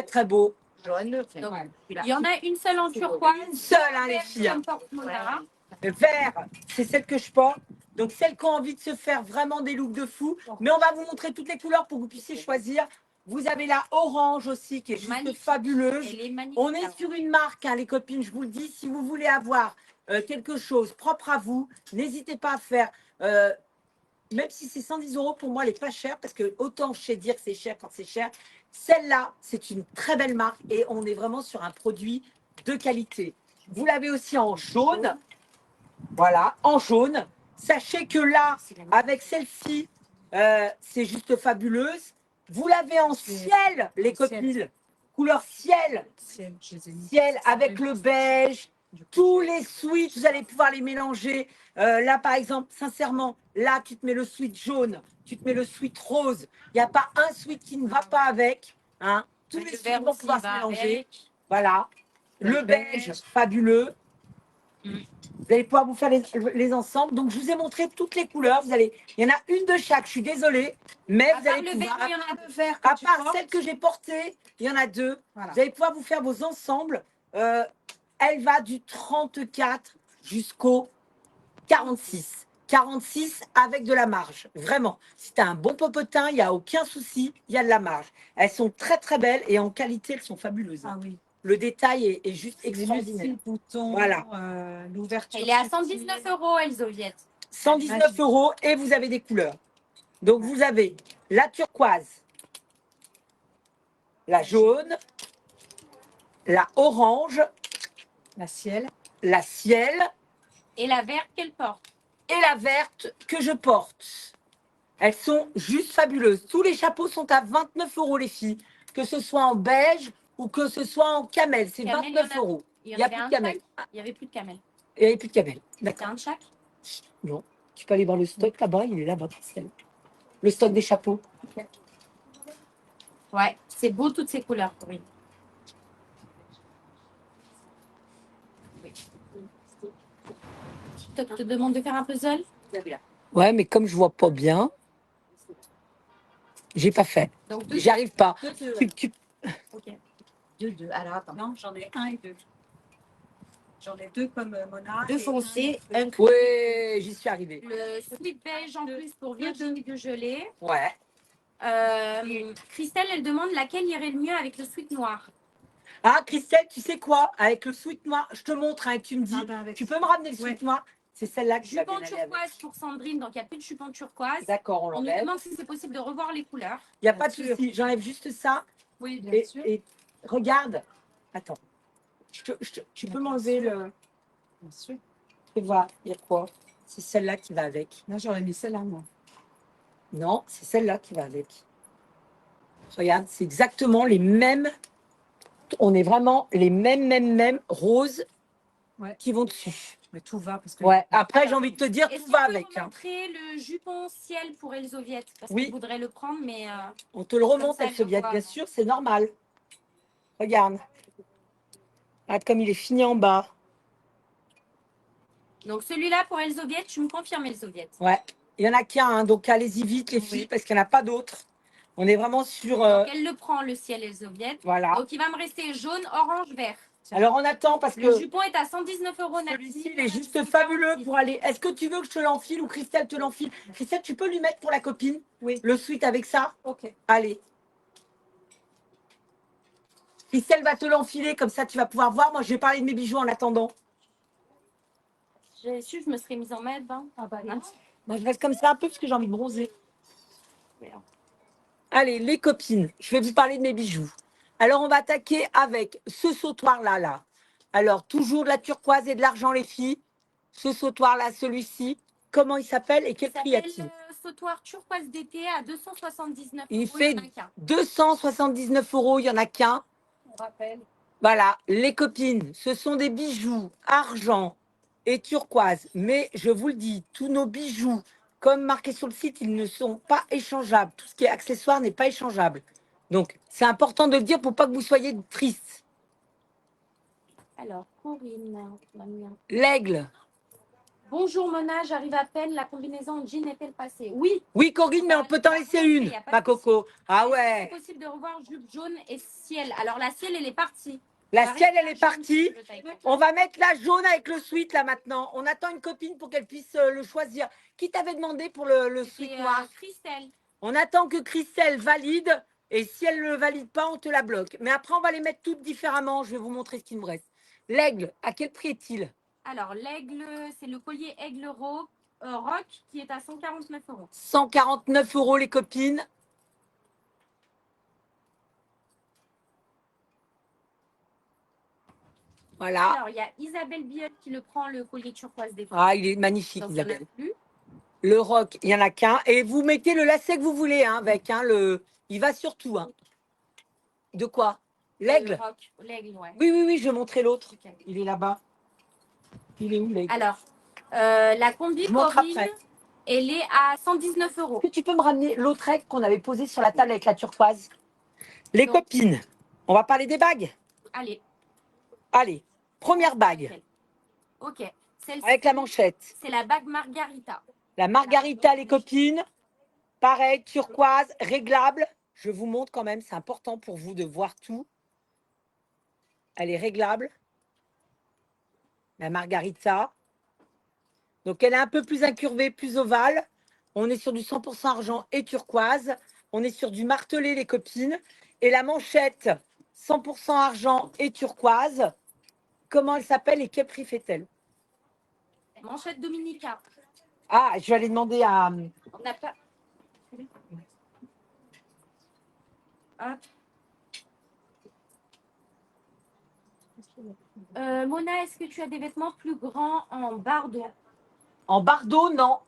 Très beau. Jaune. Il y en a une seule en turquoise. Une seule, hein, les filles. Comme porte Mona. Le vert, c'est celle que je porte. Donc, celles qui ont envie de se faire vraiment des looks de fou. Mais on va vous montrer toutes les couleurs pour que vous puissiez choisir. Vous avez la orange aussi qui est juste Magnifique. fabuleuse. Elle est magnifique. On est sur une marque, hein, les copines, je vous le dis. Si vous voulez avoir quelque chose propre à vous, n'hésitez pas à faire. Même si c'est 110 € pour moi, elle n'est pas chère parce que autant je sais dire que c'est cher quand c'est cher. Celle-là, c'est une très belle marque et on est vraiment sur un produit de qualité. Vous l'avez aussi en jaune. Voilà, en jaune. Sachez que là, avec celle-ci, c'est juste fabuleuse. Vous l'avez en ciel, les copines. Couleur ciel. Ciel avec le beige. Tous les sweats, vous allez pouvoir les mélanger. Là, par exemple, sincèrement, là, tu te mets le sweat jaune, tu te mets le sweat rose. Il n'y a pas un sweat qui ne va pas avec. Hein. Tous les sweats vont pouvoir se mélanger. Voilà. Le beige, fabuleux. Vous allez pouvoir vous faire les ensembles. Donc, je vous ai montré toutes les couleurs. Il y en a une de chaque. Je suis désolée. Mais vous allez pouvoir. il y en a deux. Vert À part celle que j'ai portée, il y en a deux. Voilà. Vous allez pouvoir vous faire vos ensembles. Elle va du 34 jusqu'au 46. 46 avec de la marge. Vraiment. Si tu as un bon popotin, il n'y a aucun souci. Il y a de la marge. Elles sont très, très belles et en qualité, elles sont fabuleuses. Ah oui. Le détail est juste extraordinaire. Le bouton, Voilà. l'ouverture. Elle est à 119 €, Elsoviette. 119 € et vous avez des couleurs. Donc, vous avez la turquoise, la jaune, la orange, La ciel. la ciel Et la verte qu'elle porte. et la verte que je porte. Elles sont juste fabuleuses. Tous les chapeaux sont à 29 € les filles, que ce soit en beige ou que ce soit en camel. C'est Camel, 29 il y en a- €. Il Il n'y a avait plus un de camel. chaque. Il n'y avait plus de camel. Il n'y avait plus de camel. C'est D'accord. un de chaque. Non. Tu peux aller voir le stock là-bas. Il est là-bas, Christelle. Le stock des chapeaux. Ouais, c'est beau toutes ces couleurs, Corinne. TikTok te demande de faire un puzzle. Ouais, mais comme je vois pas bien, j'ai pas fait. Donc, J'y arrive pas. Deux. Ok. Deux. Alors, attends. Non, j'en ai un et deux. J'en ai deux comme Mona. Deux et foncés, un un bleu. Ouais, j'y suis arrivée. Le sweet beige en plus pour Virginie de gelée. Ouais. Christelle, elle demande laquelle irait le mieux avec le sweat noir. Ah, Christelle, tu sais quoi? Avec le sweat noir, je te montre, hein, tu me dis, Ah ben, avec- tu peux me ramener le sweat noir? C'est celle-là que je Jupon vais aller avec. turquoise pour Sandrine, donc il n'y a plus de jupon turquoise. D'accord, on On nous l'enlève. demande si c'est possible de revoir les couleurs. Il n'y a pas de Bien sûr. souci, j'enlève juste ça. Oui, bien Et, sûr. et regarde, attends, tu peux m'enlever le. Bien sûr. Fais voir, il y a quoi? C'est celle-là qui va avec. Là, j'aurais mis celle-là, moi. Non, c'est celle-là qui va avec. Regarde, c'est exactement les mêmes. On est vraiment les mêmes roses Ouais. qui vont dessus. Mais tout va parce que. Ouais, après, j'ai envie de te dire, Est-ce tout qu'on va peut avec. Hein. montrer le jupon ciel pour Elsoviet parce Oui. qu'elle voudrait le prendre, mais On te le remonte, ça, elle se je vient, vois. bien sûr, c'est normal. Regarde. Regarde comme il est fini en bas. donc celui-là pour Elsoviet, tu me confirmes Elsoviet. Ouais, il y en a qu'un, hein, donc allez-y vite les filles, parce qu'il n'y en a pas d'autres. On est vraiment sur. Donc elle le prend le ciel Elsoviet. Voilà. Donc il va me rester jaune, orange, vert. Alors on attend parce Le que jupon est à 119 € celui-ci, natif. il est juste fabuleux pour aller. Est-ce que tu veux que je te l'enfile ou Christelle te l'enfile? Christelle, tu peux lui mettre pour la copine? Oui. Le sweat avec ça? Ok. Allez. Christelle va te l'enfiler, comme ça tu vas pouvoir voir. Moi, je vais parler de mes bijoux en attendant. J'ai su, je me serais mise en maître. Hein. Ah bah Non. Moi, je reste comme ça un peu parce que j'ai envie de bronzer. Allez, les copines, je vais vous parler de mes bijoux. Alors, on va attaquer avec ce sautoir-là. Là. Alors, toujours de la turquoise et de l'argent, les filles. Ce sautoir-là, celui-ci, comment il s'appelle et quel prix y a-t-il? Sautoir turquoise d'été à 279 €. Il fait 279 €, il n'y en a qu'un. on rappelle. Voilà, les copines, ce sont des bijoux argent et turquoise. Mais je vous le dis, tous nos bijoux, comme marqué sur le site, ils ne sont pas échangeables. Tout ce qui est accessoire n'est pas échangeable. Donc, c'est important de le dire pour pas que vous soyez tristes. Alors, Corinne. L'aigle. Bonjour Mona, j'arrive à peine. La combinaison en jean est-elle passée? Oui. Oui, Corinne, mais on peut t'en laisser une, Y a pas ma de souci. coco. Ah C'est ouais. possible de revoir jupe jaune et ciel. Alors, la ciel, elle est partie. La ciel, elle est jaune, partie. le taille. On va mettre la jaune avec le sweat là maintenant. On attend une copine pour qu'elle puisse le choisir. Qui t'avait demandé pour le sweat C'est noir? Christelle. On attend que Christelle valide et si elle ne le valide pas, on te la bloque. Mais après, on va les mettre toutes différemment. Je vais vous montrer ce qu'il me reste. L'aigle, à quel prix est-il? Alors, l'aigle, c'est le collier aigle rock qui est à 149 €. 149 € les copines. Voilà. Alors, il y a Isabelle Biel qui le prend, le collier turquoise des Ah, il est magnifique, Donc, il y en a Isabelle. plus. Le roc, il n'y en a qu'un. Et vous mettez le lacet que vous voulez hein, avec. Hein, il va sur tout. Hein. De quoi? L'aigle? L'aigle, ouais. Oui, je vais montrer l'autre. Ok. Il est là-bas. Il est où l'aigle? Alors, la combi Je montre Corinne, après. elle est à 119 €. Est-ce que tu peux me ramener l'autre aigle qu'on avait posé sur la table avec la turquoise? Les Donc. copines, on va parler des bagues. Allez. Allez, première bague Ok. Celle-ci, avec la manchette. c'est la bague Margarita. La margarita, les copines. Pareil, turquoise, réglable. Je vous montre quand même, c'est important pour vous de voir tout. Elle est réglable. La margarita. Donc, elle est un peu plus incurvée, plus ovale. On est sur du 100% argent et turquoise. On est sur du martelé, les copines. Et la manchette, 100% argent et turquoise. Comment elle s'appelle et quel prix fait-elle? Manchette Dominica. Ah, je vais aller demander à... On n'a pas. Hop. Mona, est-ce que tu as des vêtements plus grands en bardeau? En bardeau, non.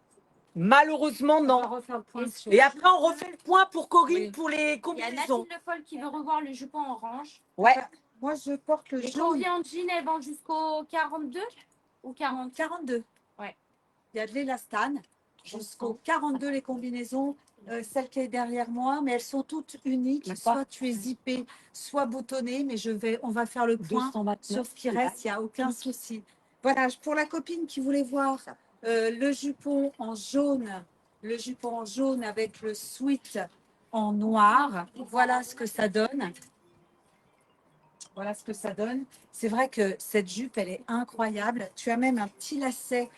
Malheureusement, On va non. refaire le point sur. Et après, on refait le point pour Corinne Oui. pour les Il y a combinaisons. Nathalie Le Foll qui veut revoir le jupon orange. Ouais. Moi, je porte le Les jaune. combis en jean, elles vont jusqu'au 42 ou 40? 42. Ouais. Il y a de l'élastane jusqu'au 42 les combinaisons. Celle qui est derrière moi, mais elles sont toutes uniques. D'accord. Soit tu es zippé, soit boutonné, mais on va faire le point 229. sur ce qui reste. Il n'y a aucun souci. Voilà, pour la copine qui voulait voir Le jupon en jaune. Le jupon en jaune avec le sweat en noir. Voilà ce que ça donne. Voilà ce que ça donne. C'est vrai que cette jupe, elle est incroyable. Tu as même un petit lacet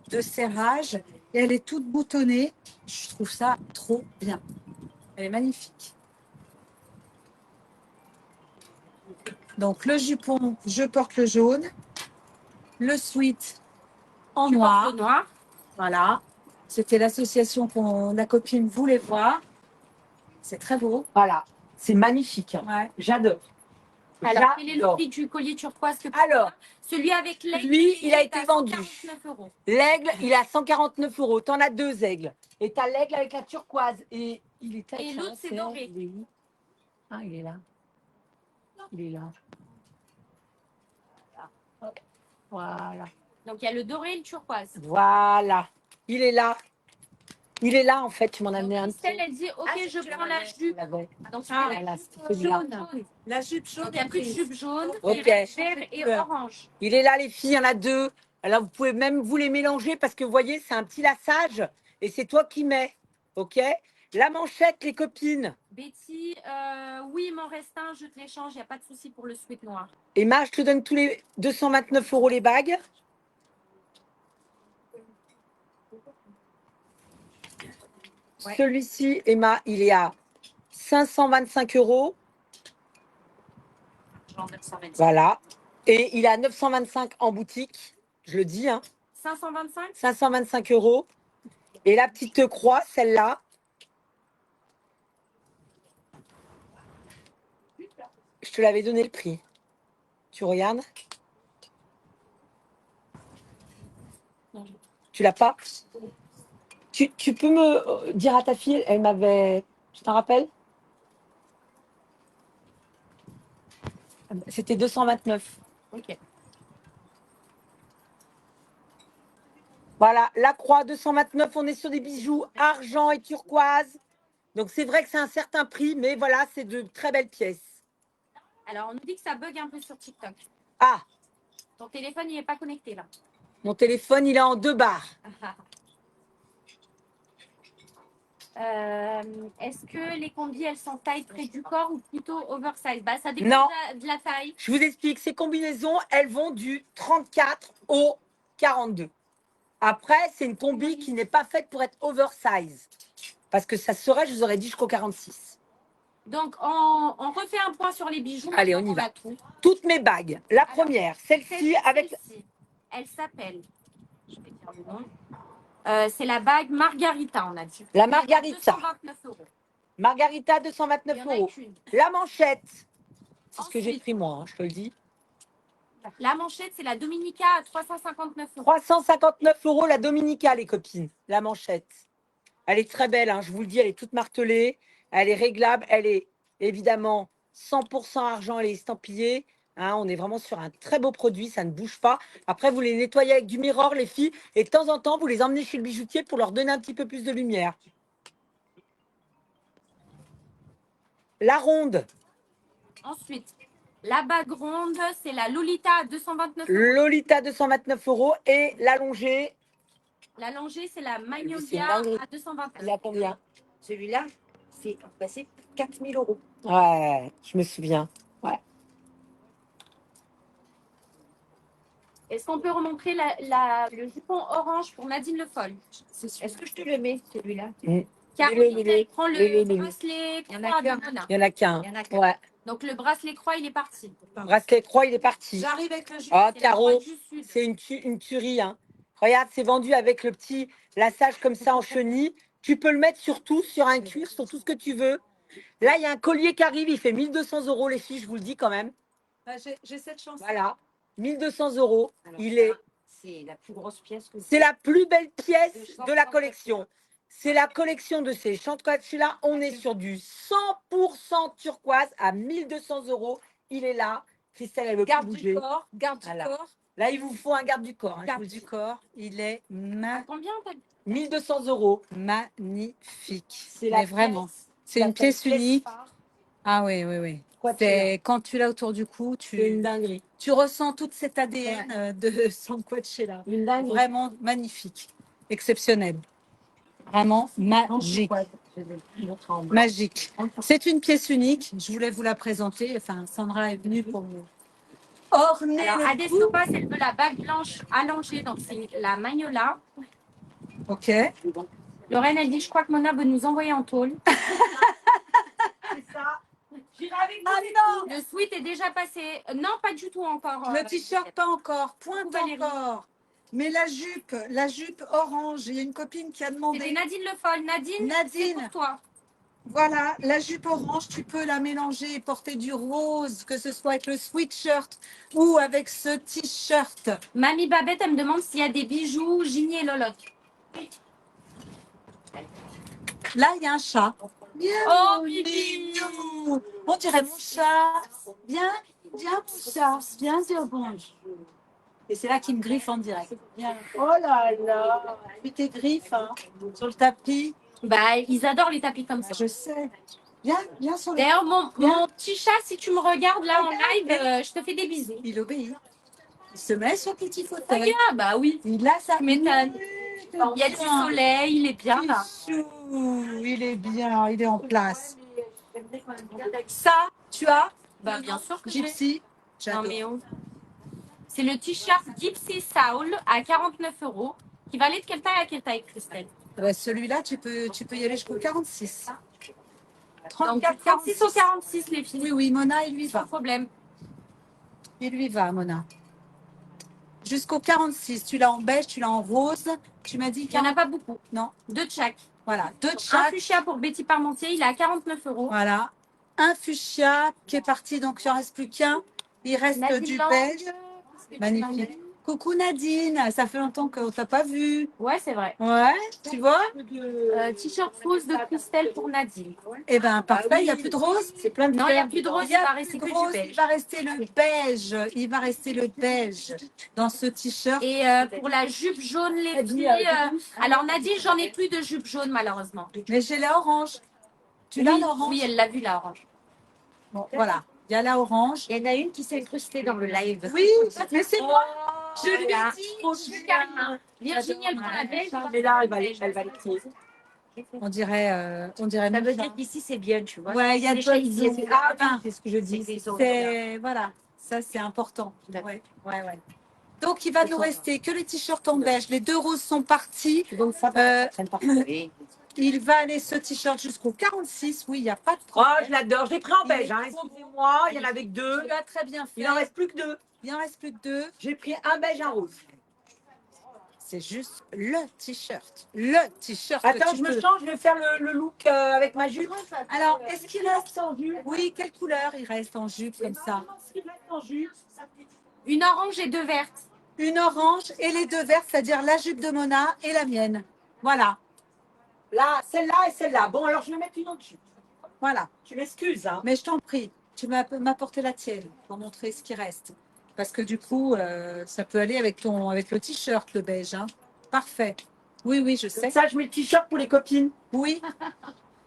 de serrage et elle est toute boutonnée. Je trouve ça trop bien. Elle est magnifique. Donc le jupon, je porte le jaune. Le sweat en Tu noir. portes le noir. Voilà. C'était l'association que la copine voulait voir. C'est très beau. Voilà. C'est magnifique. Ouais. J'adore. Alors, quel est le prix du collier turquoise que tu as? Alors, Celui avec l'aigle, lui, il a est été à vendu. 149 euros. L'aigle, il a 149 euros. T'en as deux aigles. Et t'as l'aigle avec la turquoise. Et il est Et l'autre, c'est doré. Il est où? Ah, il est là. Il est là. Voilà. Donc, il y a le doré et le turquoise. Voilà. Il est là. Il est là, en fait. Tu m'en as amené un. Christelle, elle dit, ok, je prends la jupe. Donc, Ah, Voilà, c'était celui-là. jaune. La jupe jaune. Donc, il n'y a plus de jupe jaune, Ok. vert et orange. Il est là, les filles, il y en a deux. Alors, vous pouvez même vous les mélanger parce que vous voyez, c'est un petit lassage et c'est toi qui mets. OK? La manchette, les copines. Betty, oui, il m'en reste un, je te l'échange, il n'y a pas de souci pour le sweat noir. Emma, je te donne tous les 229 euros les bagues. Ouais. Celui-ci, Emma, il est à 525 euros. Genre 925. Voilà. Et il est à 925 en boutique. Je le dis, hein. 525 525 euros. Et la petite croix, celle-là. Je te l'avais donné le prix. Tu regardes? Tu l'as pas? Tu peux me dire à ta fille, elle m'avait... Tu t'en rappelles? C'était 229. Ok. Voilà, la croix 229, on est sur des bijoux argent et turquoise. Donc c'est vrai que c'est un certain prix, mais voilà, c'est de très belles pièces. Alors, on nous dit que ça bug un peu sur TikTok. Ah, Ton téléphone, il n'est pas connecté là. mon téléphone, il est en 2 barres. Est-ce que les combis, elles sont taille près du corps ou plutôt oversize? Bah, ça dépend Non. de la taille. Je vous explique, ces combinaisons, elles vont du 34 au 42. Après, c'est une combi qui n'est pas faite pour être oversize. Parce que ça serait, je vous aurais dit, jusqu'au 46. Donc, on refait un point sur les bijoux. Allez, on y va. Toutes mes bagues. La première, celle-ci avec... Celle-ci, elle s'appelle, je vais dire le nom. C'est la bague Margarita, on a dit. La Margarita. 229 euros. Margarita, 229 Il y en a euros. qu'une. La manchette. C'est ce que j'ai Ensuite, pris moi, hein, je te le dis. La manchette, c'est la Dominica à 359 euros. 359 euros la Dominica, les copines. La manchette. Elle est très belle, hein, je vous le dis, elle est toute martelée. Elle est réglable. Elle est évidemment 100% argent, elle est estampillée. Hein, on est vraiment sur un très beau produit, ça ne bouge pas. Après, vous les nettoyez avec du mirror, les filles, et de temps en temps, vous les emmenez chez le bijoutier pour leur donner un petit peu plus de lumière. La ronde. Ensuite, la bague ronde, c'est la Lolita à 229 euros. Lolita, 229 euros. Et l'allongée. La longée, c'est la C'est Magnolia dingue. à 229. Il a combien? Celui-là, c'est passé 4 000 euros. Ouais, je me souviens. Ouais. Est-ce qu'on peut remontrer le jupon orange pour Nadine Le Foll? Est-ce que je te le mets, celui-là? Caroline, Mets-le. elle prend le Mets-le. bracelet Il y en a croix qu'un. de Mona. Il n'y en a qu'un. Il y en a qu'un. Ouais. Donc le bracelet croix, il est parti. Bracelet croix, il est parti. J'arrive avec le jupon. Oh, C'est la croix Caro, du Sud. c'est une tuerie. Hein. Regarde, c'est vendu avec le petit lassage comme ça en chenille. Tu peux le mettre sur tout, sur un cuir, sur tout ce que tu veux. Là, il y a un collier qui arrive, il fait 1200 euros, les filles, je vous le dis quand même. Bah, j'ai cette chance. Voilà, 1200 euros. Alors, Il est. c'est la plus grosse pièce que C'est la plus belle pièce de la collection. C'est la collection de ces chantoises-là. On est sur du 100% turquoise à 1200 euros. Il est là. Christelle, elle veut plus Garde bouger. du corps, garde du Voilà. corps, Là, il vous faut un garde du corps. Hein, je garde vous le du dis. corps. Il est À combien t'as 1200 euros. magnifique. C'est la Mais vraiment, pièce- c'est la une pièce unique. phare. Ah oui, oui, oui. Quoi, C'est quand tu l'as autour du cou, C'est une tu, dinguerie. tu ressens toute cette ADN de San Coachella. Une dinguerie. Vraiment magnifique. exceptionnel. Vraiment magique. Magique. C'est une pièce unique. Je voulais vous la présenter. Enfin, Sandra est venue pour me orner Alors, le Ades tout. Lopez, elle veut la bague blanche allongée, donc c'est la Magnola. Ok. Lorraine, elle dit, je crois que Mona veut nous envoyer en tôle. C'est ça. J'irai avec Ah vous. non, Le sweat est déjà passé. Non, pas du tout encore. le t-shirt pas encore. Pointe Valérie. encore. Mais la jupe orange. Il y a une copine qui a C'était demandé. Nadine Le Foll. Nadine, c'est pour toi. Voilà, la jupe orange, tu peux la mélanger et porter du rose, que ce soit avec le sweatshirt ou avec ce t-shirt. Mamie Babette, elle me demande s'il y a des bijoux Ginny et Lolotte. Là, il y a un chat. Oh, Bibi. Mignon. On dirait mon chat. Viens, viens, mon chat. Viens, Zéobonge. Et c'est là qu'il me griffe en direct. Viens. Oh là là. Tu tes griffes hein, sur le tapis. Bah, ils adorent les tapis comme ça. Je sais. Viens, viens sur le. D'ailleurs, mon petit chat, si tu me regardes là en live, je te fais des bisous. Il obéit. Il se met sur le petit fauteuil. Regarde, bah oui. Il a sa Tu m'étonnes. Il y a du soleil, il est bien là. Chou, il est bien, il est en place. Ça, tu as Bah, bien sûr que j'ai. Gypsy. Non, J'adore. mais oh. C'est le t-shirt Gypsy Soul à 49 €. Qui va aller de quelle taille à quelle taille, Christelle? Celui-là, tu peux y aller jusqu'au 46. Donc, 36 ou 46, les filles. Oui, oui, Mona, il lui Pas va. de problème. Il lui va, Mona. Jusqu'au 46. Tu l'as en beige, tu l'as en rose. Tu m'as dit Il n'y en a 40. pas beaucoup. Non. Deux de chaque. Voilà, deux de Un chaque. fuchsia pour Betty Parmentier, il est à 49 €. Voilà. Un fuchsia qui est parti, donc il n'en reste plus qu'un. Il reste Nadine du Lang, beige. qu'est-ce que tu Magnifique. m'as dit? Coucou Nadine, ça fait longtemps qu'on ne t'a pas vu. Ouais, c'est vrai. Ouais, tu vois? T-shirt rose de Christelle pour Nadine. Eh bien, parfait, il n'y a plus de rose. C'est plein de Non, il n'y a verts. plus de rose, Il il y a va plus rester de que rose, du il beige. va rester le beige. Il va rester le beige dans ce t-shirt. Et pour la jupe jaune, les filles. Alors, Nadine, j'en ai plus de jupe jaune, malheureusement. Mais j'ai la orange. Tu l'as Oui, l'orange? oui, elle l'a vu, la orange. Bon, voilà. Il y a la orange. Il y en a une qui s'est incrustée dans le live. Oui, mais c'est moi. Je lui ai Voilà. dit. Virginie, elle prend la beige. Mais là, elle va l'écrire. On dirait Ça mon veut chat. dire qu'ici, c'est bien, tu vois. Ouais, il y a Les de chats, bonnes ici, zones. C'est ce que je dis. C'est voilà, ça c'est important. D'accord. Ouais, ouais, ouais. Donc il va nous rester que les t-shirts en beige. Les deux roses sont partis. Donc ça, Oui. Il va aller ce t-shirt jusqu'au 46. Oui, il n'y a pas de Oh, problème. je l'adore. Je l'ai pris en beige. Hein. Excusez-moi, il y en avait que deux. Tu as très bien fait. Il en reste plus que deux. Il en reste plus que deux. J'ai pris un beige, un rose. C'est juste le t-shirt. Le t-shirt. Attends, que je tu me peux. change. Je vais faire le look avec ma jupe. Alors, est-ce qu'il reste en jupe? Oui, quelle couleur il reste en jupe comme ça? Il reste en jupe. Une orange et deux vertes. Une orange et les deux vertes, c'est-à-dire la jupe de Mona et la mienne. Voilà, Là, celle-là et celle-là. Bon, alors je vais mettre une autre jupe. voilà. Tu m'excuses. Hein. Mais je t'en prie, tu m'as apporté la tienne pour montrer ce qui reste. Parce que du coup, ça peut aller avec le t-shirt, le beige. Hein. Parfait. Oui, oui, je sais. Comme ça, je mets le t-shirt pour les copines. Oui,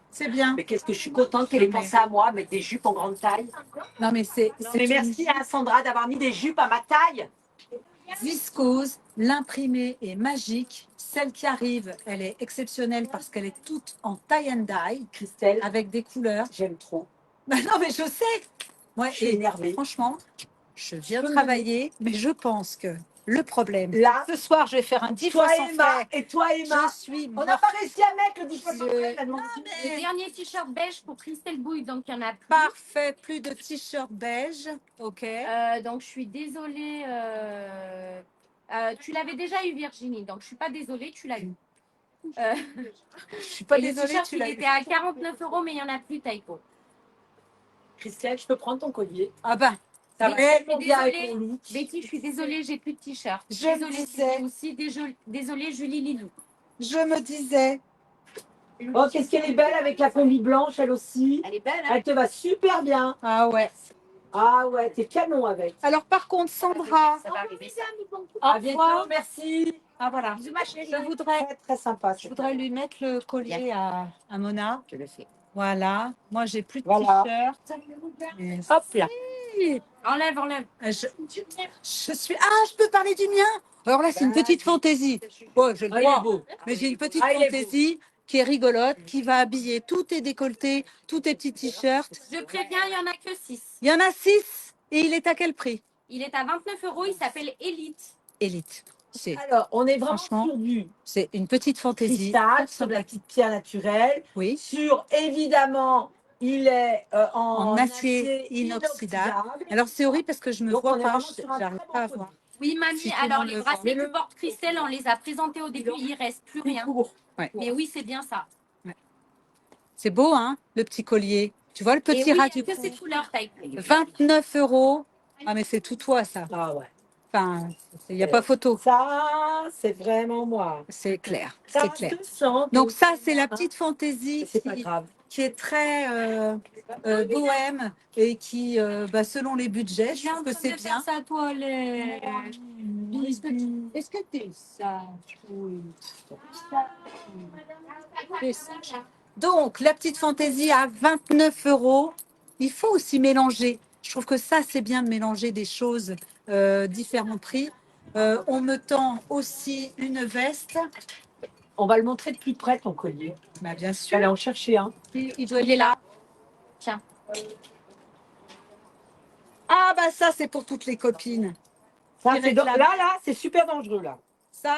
c'est bien. Mais qu'est-ce que je suis contente qu'elle ait pensé à moi, mettre des jupes en grande taille. Non, mais c'est Mais merci à Sandra d'avoir mis des jupes à ma taille. viscose. L'imprimée est magique. Celle qui arrive, elle est exceptionnelle parce qu'elle est toute en tie and dye Christelle, avec des couleurs. j'aime trop. Bah non, mais je sais. Ouais, Je suis et énervée. franchement, je viens peux me travailler, mais je pense que le problème, Là, ce soir, je vais faire un 10 toi fois sans Emma fait. et toi Emma, Je suis on n'a pas réussi à mettre le 10 fois sans Je- fait, la demande. Le dernier t-shirt beige pour Christelle Bouille, donc il y en a plus. parfait. Plus de t-shirt beige. OK. Donc je suis désolée. Tu l'avais déjà eu, Virginie, donc je suis pas désolée, tu l'as eu. Je suis pas Et le désolée, t-shirt, tu il l'as était à 49 €, mais il n'y en a plus, Taïko. Christelle, je peux prendre ton collier. Ah ben, Ça va Mais je suis tellement bien avec désolée. mon look. Betty, je suis désolée, j'ai plus de t-shirt. Je me Désolée, disais. Suzy aussi. Désolée, Julie Lilou. je me disais. Oh, qu'est-ce qu'elle est belle avec la combi blanche, elle aussi. Elle est belle, hein? Elle te va super bien. Ah ouais. Ah ouais, t'es canon avec. Alors par contre, Sandra, Ça va arriver. À au bientôt, revoir. merci. Ah voilà. Bisous, ma chérie. Je voudrais, Très très sympa. je voudrais lui mettre le collier à Mona. Je le fais. Voilà. Moi, j'ai plus de Voilà. t-shirt. Hop là. Enlève. Je suis. Ah, je peux parler du mien. Alors là, c'est une petite fantaisie. Ouais, j'ai le Ah, il est droit. beau. Mais j'ai une petite Ah, il est beau. fantaisie qui est rigolote, qui va habiller tous tes décolletés, tous tes petits t-shirts. Je préviens, il n'y en a que 6. Il y en a 6 et il est à quel prix? Il est à 29 €. Il s'appelle Elite. Élite. C'est Alors, on est vraiment Franchement, sur du c'est une petite fantaisie. cristal, sur de la petite pierre naturelle. Oui, Sur, évidemment, il est en acier inoxydable. Alors c'est horrible parce que je me Donc, vois on est pas, vraiment sur un j'arrive très bon pas à produit. voir. Oui, mamie, Si tout le alors monde les le bracelets voit. que porte Christelle, on les a présentés au début, il reste plus rien. Ouais. Mais oui, c'est bien ça. C'est beau, hein, le petit collier. Tu vois le Et petit oui, rat il y du a que cou. ces couleurs taille. 29 €. Ah mais c'est tout toi ça. Ah ouais. Enfin, il n'y a pas photo. Ça, c'est vraiment moi. C'est clair, Ça c'est clair. 200, Donc ça, c'est la hein. petite fantaisie C'est pas grave. qui est très bohème et qui, selon les budgets, je trouve que c'est bien. sa toilette. Est-ce que t'es sage? Oui. T'es sage? Donc, la petite fantaisie à 29 €. Il faut aussi mélanger. Je trouve que ça, c'est bien de mélanger des choses différents prix. On me tend aussi une veste. On va le montrer de plus près, ton collier. Bah, bien Je vais sûr, aller en chercher un. il doit Il est là. Tiens. Ah, bah ça, c'est pour toutes les copines. Ça, Qui c'est réclament. là, c'est super dangereux, là. Ça,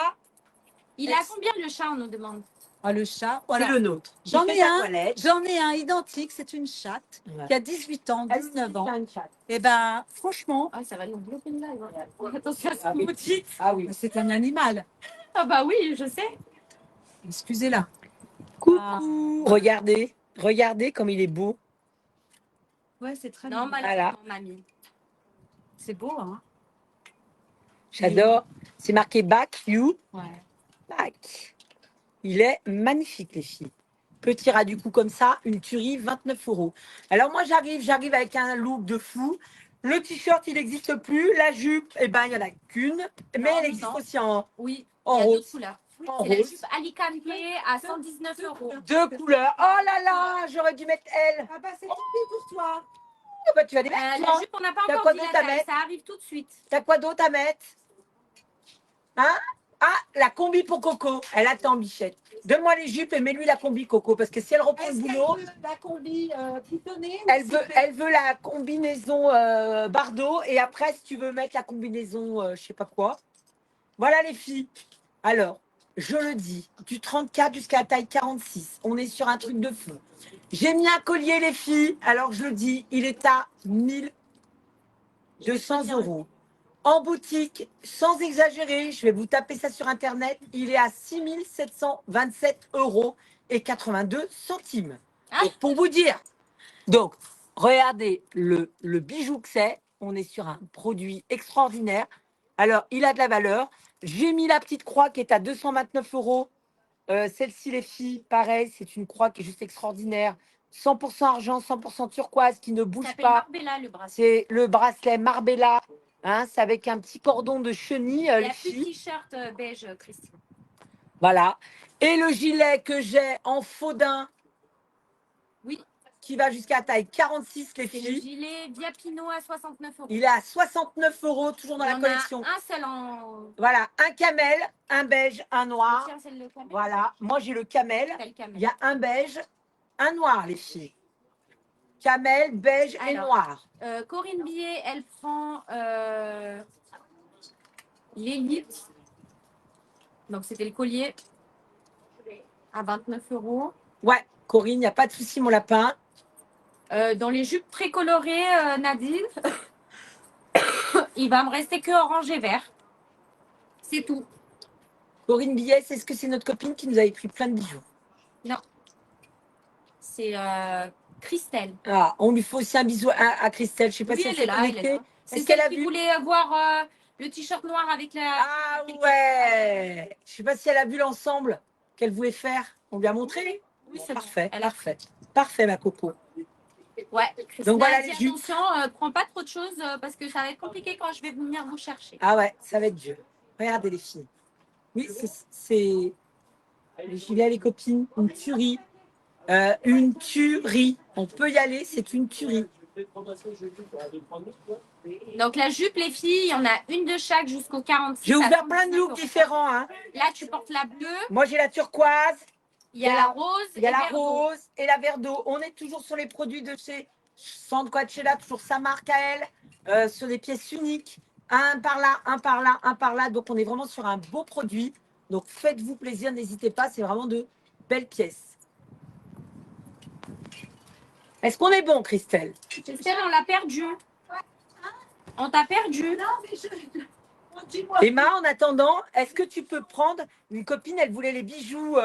Il a combien le chat, on nous demande? le chat. C'est Voilà. le nôtre. J'en Il fait ai sa un. toilette. J'en ai un identique. C'est une chatte Ouais. qui a 18 ans, Elle, 19 c'est ans. une chatte. Et ben, franchement, Ah, ça va nous bloquer une live. Hein. Attention à ce Ah que oui. vous dites. Ah oui. c'est un animal. Ah bah oui, je sais. Excusez-la. Coucou. Regardez. Regardez comme il est beau. Ouais, c'est très Non, mignon. malheureusement, mamie. C'est beau, hein. J'adore. C'est marqué back you. Ouais. Back. Il est magnifique, les filles. Petit ras du cou comme ça, une tuerie, 29 €. Alors moi, j'arrive avec un look de fou. Le t-shirt, il n'existe plus. La jupe, eh ben, il n'y en a qu'une. Mais elle existe aussi en Oui, En il y a rose. d'autres couleurs. En C'est la rose. jupe Alicante à 119 €. 2 couleurs. Oh là là, j'aurais dû mettre elle. Ah bah c'est tout pour toi. Ah bah, tu vas les mettre, La toi. jupe, on n'a pas T'as encore quoi dit d'autre la à taille, mettre ça arrive tout de suite. T'as quoi d'autre à mettre? Hein? Ah, la combi pour Coco. Elle attend, Bichette. Donne-moi les jupes et mets-lui la combi, Coco. Parce que si elle reprend le boulot, La combi boutonnée elle veut la combinaison Bardot. Et après, si tu veux mettre la combinaison, je sais pas quoi. Voilà, les filles. Alors, je le dis, du 34 jusqu'à la taille 46. On est sur un truc de fou. J'ai mis un collier, les filles. Alors, je le dis, il est à 1200 €. En boutique, sans exagérer, je vais vous taper ça sur Internet, il est à 6727 € et 82 centimes. Donc, pour vous dire. Donc, regardez le bijou que c'est. On est sur un produit extraordinaire. Alors, il a de la valeur. J'ai mis la petite croix qui est à 229 €. Celle-ci, les filles, pareil, c'est une croix qui est juste extraordinaire. 100% argent, 100% turquoise, qui ne Ça bouge s'appelle pas. Marbella, le bracelet. C'est le bracelet Marbella. Hein, c'est avec un petit cordon de chenille, Il les a plus de filles. t-shirt beige, Christine. Voilà. Et le gilet que j'ai en faux daim. Oui. Qui va jusqu'à taille 46, les C'est le filles. gilet Viapino à 69 €. Il est à 69 €, toujours dans Il y la en collection. a un seul en. Voilà, un camel, un beige, un noir. Tiens, c'est le camel. Voilà, moi j'ai le camel. T'as le camel. Il y a un beige, un noir, les filles. Camel, beige et Alors, noir. Corinne Billet, elle prend l'élite. Donc, c'était le collier à 29 €. Ouais, Corinne, il n'y a pas de souci, mon lapin. Dans les jupes très colorées, Nadine, il va me rester que orange et vert. C'est tout. Corinne Billet, c'est ce que c'est notre copine qui nous a écrit plein de bijoux. C'est Christelle. Ah, on lui fait aussi un bisou à Christelle. Je sais pas Oui, si elle elle est s'est là, elle est connectée. là. C'est Est-ce qu'elle a celle qui vu? voulait voir le t-shirt noir avec la. Ah ouais. Je sais pas si elle a vu l'ensemble qu'elle voulait faire. On lui a montré. Oui, c'est Parfait, Elle a parfait. Parfait, ma coco. Ouais. Donc voilà Christina, les dis jupes. attention, prends pas trop de choses parce que ça va être compliqué quand je vais venir vous chercher. Ah ouais, ça va être dur. Regardez les filles. Oui, c'est les gilets, les copines, une tuerie. Une tuerie. On peut y aller, c'est une tuerie. Donc la jupe, les filles, il y en a une de chaque jusqu'au 46. J'ai à ouvert plein de 119 looks euros. différents. Hein. Là, tu portes la bleue, Moi, j'ai la turquoise, il y a la rose il y a et la vert d'eau. rose et la vert d'eau. On est toujours sur les produits de chez Centre Coachella, toujours sa marque à elle, sur des pièces uniques. Un par là, un par là, un par là. Donc, on est vraiment sur un beau produit. Donc, faites-vous plaisir, n'hésitez pas. C'est vraiment de belles pièces. Est-ce qu'on est bon, Christelle? Christelle, on l'a perdu. On t'a perdu. Non, mais dis-moi. Emma, en attendant, est-ce que tu peux prendre une copine, elle voulait les bijoux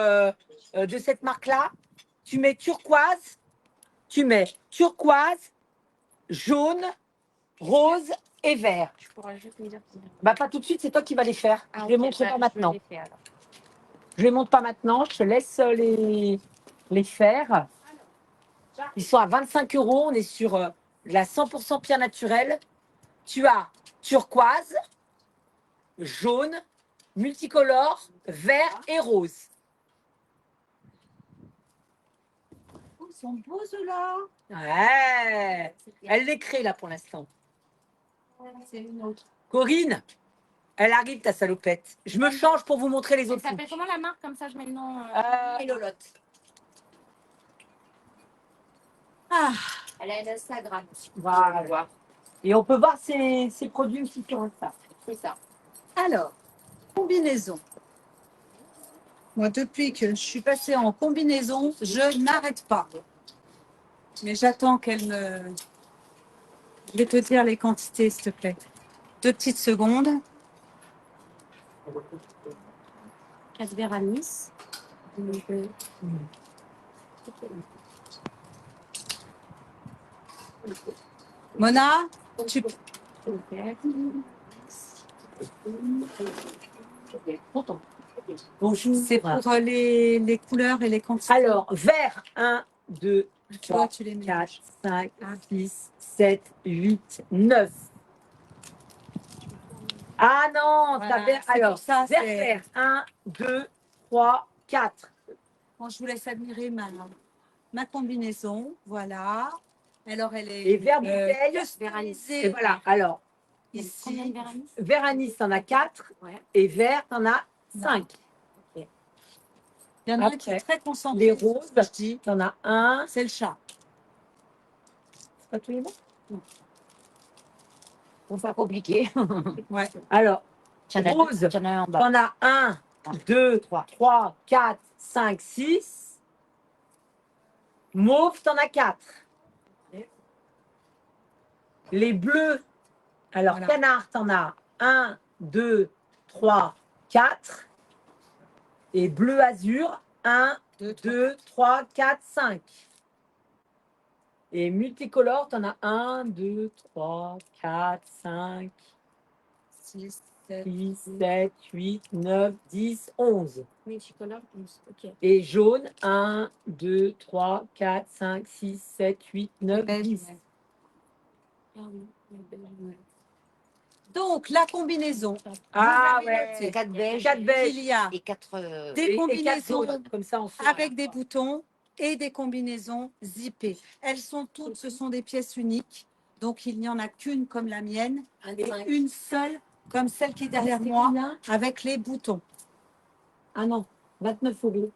de cette marque-là. Tu mets turquoise, jaune, rose et vert. Tu pourras juste me dire. Bah pas tout de suite, c'est toi qui vas les faire. Ah, je les ok, montre bah, pas je maintenant. les fais, alors. Je les montre pas maintenant, je te laisse les faire. Ils sont à 25 euros, on est sur de la 100% pierre naturelle. Tu as turquoise, jaune, multicolore, vert et rose. Oh, ils sont beaux ceux-là. Ouais, elle les crée là pour l'instant. C'est une autre. Corinne, elle arrive ta salopette. Je me change pour vous montrer les Elle autres. s'appelle comment la marque? Comme ça, je mets le nom. Et Lolotte. Ah, Elle a un Instagram. Voilà. Et on peut voir ces produits aussi sur Insta. C'est ça. alors, combinaison. Moi, depuis que je suis passée en combinaison, je n'arrête pas. Mais j'attends qu'elle me... Je vais te dire les quantités, s'il te plaît. 2 petites secondes. 4 verres à Nice. Mona, tu... Bonjour. c'est pour les couleurs et les quantités. Alors, vert, 1, 2, Tu vois, 3, tu les mets. 4, 5, 6, 7, 8, 9. Ah non, Voilà, t'as vert. c'est Alors, pour ça, vert, c'est- vert, 1, 2, 3, 4. Bon, je vous laisse admirer ma combinaison. Voilà. Alors, elle est Et vert bouteille. customisée Et voilà, alors, Combien de ici. verres à Nice? vert anis, t'en as 4. Ouais. Et vert, t'en as 5. Il y en a un qui est Après, très concentré. les sur roses, ce que je dis, t'en as un. c'est le chat. C'est pas tous les mots? Pour faire compliqué. Ouais. Alors, T'en as rose, deux, t'en as un en bas. t'en as 1, 2, 3, 4, 5, 6. Mauve, t'en as 4. Les bleus, alors Voilà. canard, t'en as 1, 2, 3, 4. Et bleu azur, 1, 2, 3, 4, 5. Et multicolore, t'en as 1, 2, 3, 4, 5, 6, 7. 6, 7, 8, 9, 10, 11. Multicolore, 11. Ok. Et jaune, 1, 2, 3, 4, 5, 6, 7, 8, 9, Beige, 10. ouais. Ah oui, ouais. Donc, la combinaison. Ah Vous avez ouais, noté 4 beiges 4 beiges. qu'il y a et 4. des Et quatre combinaisons jaunes, comme ça on fait. avec des boutons et des combinaisons zippées. Elles sont toutes, ce sont des pièces uniques. Donc, il n'y en a qu'une comme la mienne et une seule comme celle qui est derrière moi avec les boutons. Ah non, 29 euros.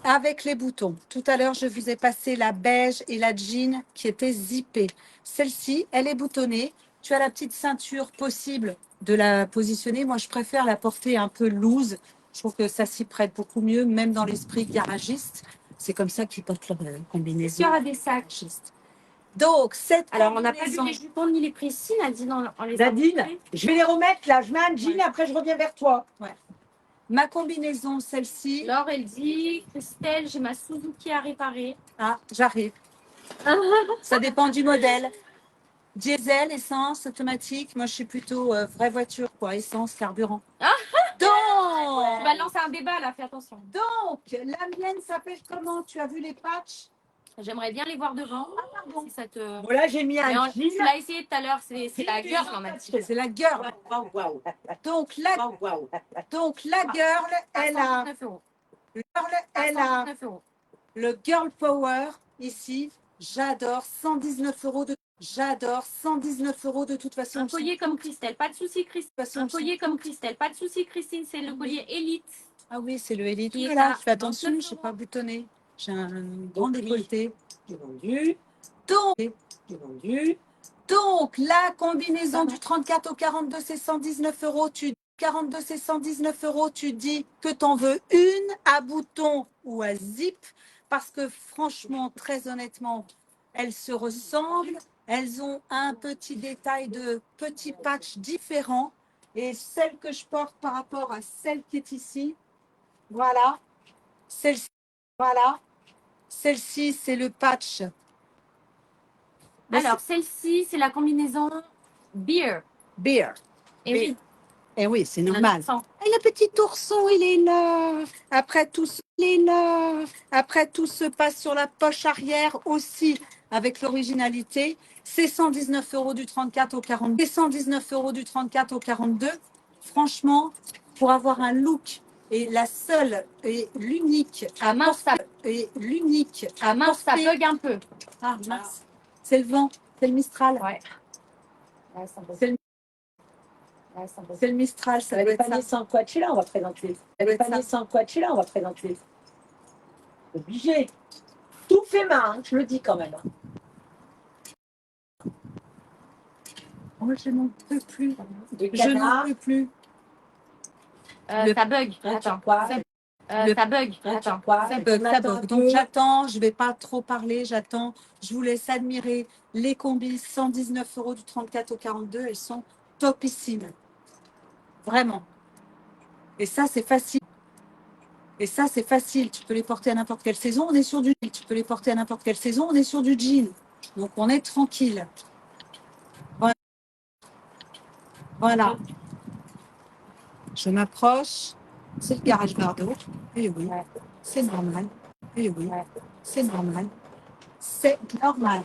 Avec les boutons. Tout à l'heure, je vous ai passé la beige et la jean qui étaient zippées. Celle-ci, elle est boutonnée. Tu as la petite ceinture possible de la positionner. Moi, je préfère la porter un peu loose. Je trouve que ça s'y prête beaucoup mieux, même dans l'esprit garagiste. C'est comme ça qu'ils portent leur combinaison. Il y aura des sacs. Donc, cette Alors, on n'a pas vu combinaison, les jupons ni les précis, Nadine, on les a Nadine, montrés. je vais les remettre là. Je mets un jean Ouais. et après je reviens vers toi. ma combinaison, celle-ci. Laure, elle dit Christelle, j'ai ma Suzuki à réparer. Ah, j'arrive. Ça dépend du modèle. Diesel, essence, automatique. Moi, je suis plutôt vraie voiture, quoi. Essence, carburant. Tu Donc, vas lancer un débat là, fais attention. la mienne s'appelle comment? Tu as vu les patchs? J'aimerais bien les voir devant. pardon. Si ça te... Bon là j'ai mis Mais un on- tu jean. l'as essayé tout à l'heure, c'est la girl, on m'a dit. C'est la girl. Donc, la girl, elle a, 119 euros. elle a 119 euros. le girl power ici. J'adore 119 euros de. J'adore 119 euros de toute façon. Un collier comme Christelle, pas de souci, Christelle. Façon, Un collier comme Christelle, pas de souci, Christine, c'est le collier élite. Ah oui, c'est le élite. Qui est Voilà, à je fais attention, 29 je ne euros. pas boutonné. J'ai un grand Donc, décolleté. J'ai vendu. Donc, J'ai vendu. donc, la combinaison du 34 au 42, c'est 119 euros. 42, c'est 119 euros. Tu dis que tu en veux une à bouton ou à zip. Parce que franchement, très honnêtement, elles se ressemblent. Elles ont un petit détail de petits patchs différents. Et celle que je porte par rapport à celle qui est ici, voilà. Celle-ci, voilà. Celle-ci, c'est le patch. Alors, celle-ci, c'est la combinaison beer. Beer. Et oui, Eh oui, c'est un normal. enfant. Et le petit ourson, il est là. Après tout, il est là. Après tout se passe sur la poche arrière aussi, avec l'originalité. C'est 119 euros du 34 au 42. C'est 119 euros du 34 au 42. Franchement, pour avoir un look et la seule et l'unique Ah mince, ça, et l'unique ah mince, ça bug un peu. Ah mince, c'est le vent, c'est le Mistral. Ouais. C'est le Mistral, ça Elle doit est être ça. panier sans Coachella, on va présenter. Elle est panier sans Coachella, on va présenter. Obligé. Tout fait main, hein, je le dis quand même. Hein. Oh, je n'en peux plus. De Je n'en canard. peux plus. Ça bug. Un Attends. turquoise. Ça bug. Un Attends. turquoise. Ça bug, On ça attend bug. un Donc peu. j'attends, je ne vais pas trop parler, j'attends. Je vous laisse admirer les combis 119 euros du 34 au 42. Elles sont topissimes. Vraiment. Et ça, c'est facile. Et ça, c'est facile. Tu peux les porter à n'importe quelle saison. On est sur du. Tu peux les porter à n'importe quelle saison. On est sur du jean. Donc on est tranquille. Voilà. Voilà. Je m'approche. C'est le garage Bardot. Et oui. Ouais. C'est normal. Et oui. Ouais. C'est normal. C'est normal.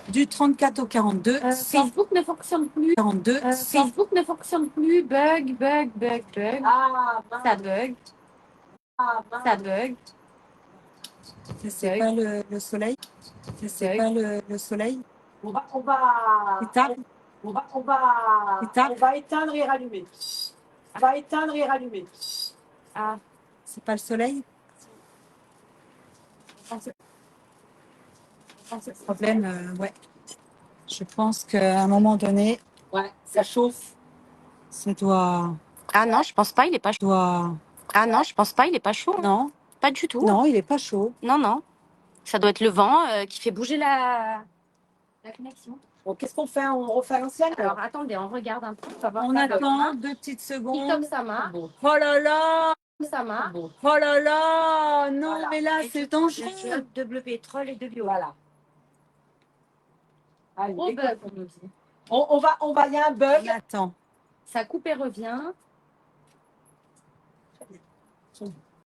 Du 34 au 42, 100, Facebook ne fonctionne plus. 42, 100. Facebook ne fonctionne plus. Bug. Ah, mince. Ça bug. Ah, mince. Ça bug. C'est pas le soleil. C'est pas le soleil. On va Il tape. on va éteindre et rallumer. On va éteindre et rallumer. Ah. C'est pas le soleil. Le problème, ouais. Je pense qu'à un moment donné, Ouais, ça chauffe. ça doit. Ah non, je pense pas, il est pas chaud. Ah non, je pense pas, il est pas chaud. Hein. Non, Pas du tout. non, il est pas chaud. Non. Ça doit être le vent qui fait bouger la connexion. Bon, qu'est-ce qu'on fait? On refait l'ancienne? Alors attendez, on regarde un peu. On attend 2 petites secondes. TikTok, ça marche. Bon, Oh là là, Ça marche. bon. oh là là, non, Voilà. mais là, c'est dangereux. De bleu pétrole et de bio. Voilà. Allez, Gros écoute, bug, on nous dit. on va, il y a un On bug. attend. Ça coupe et revient.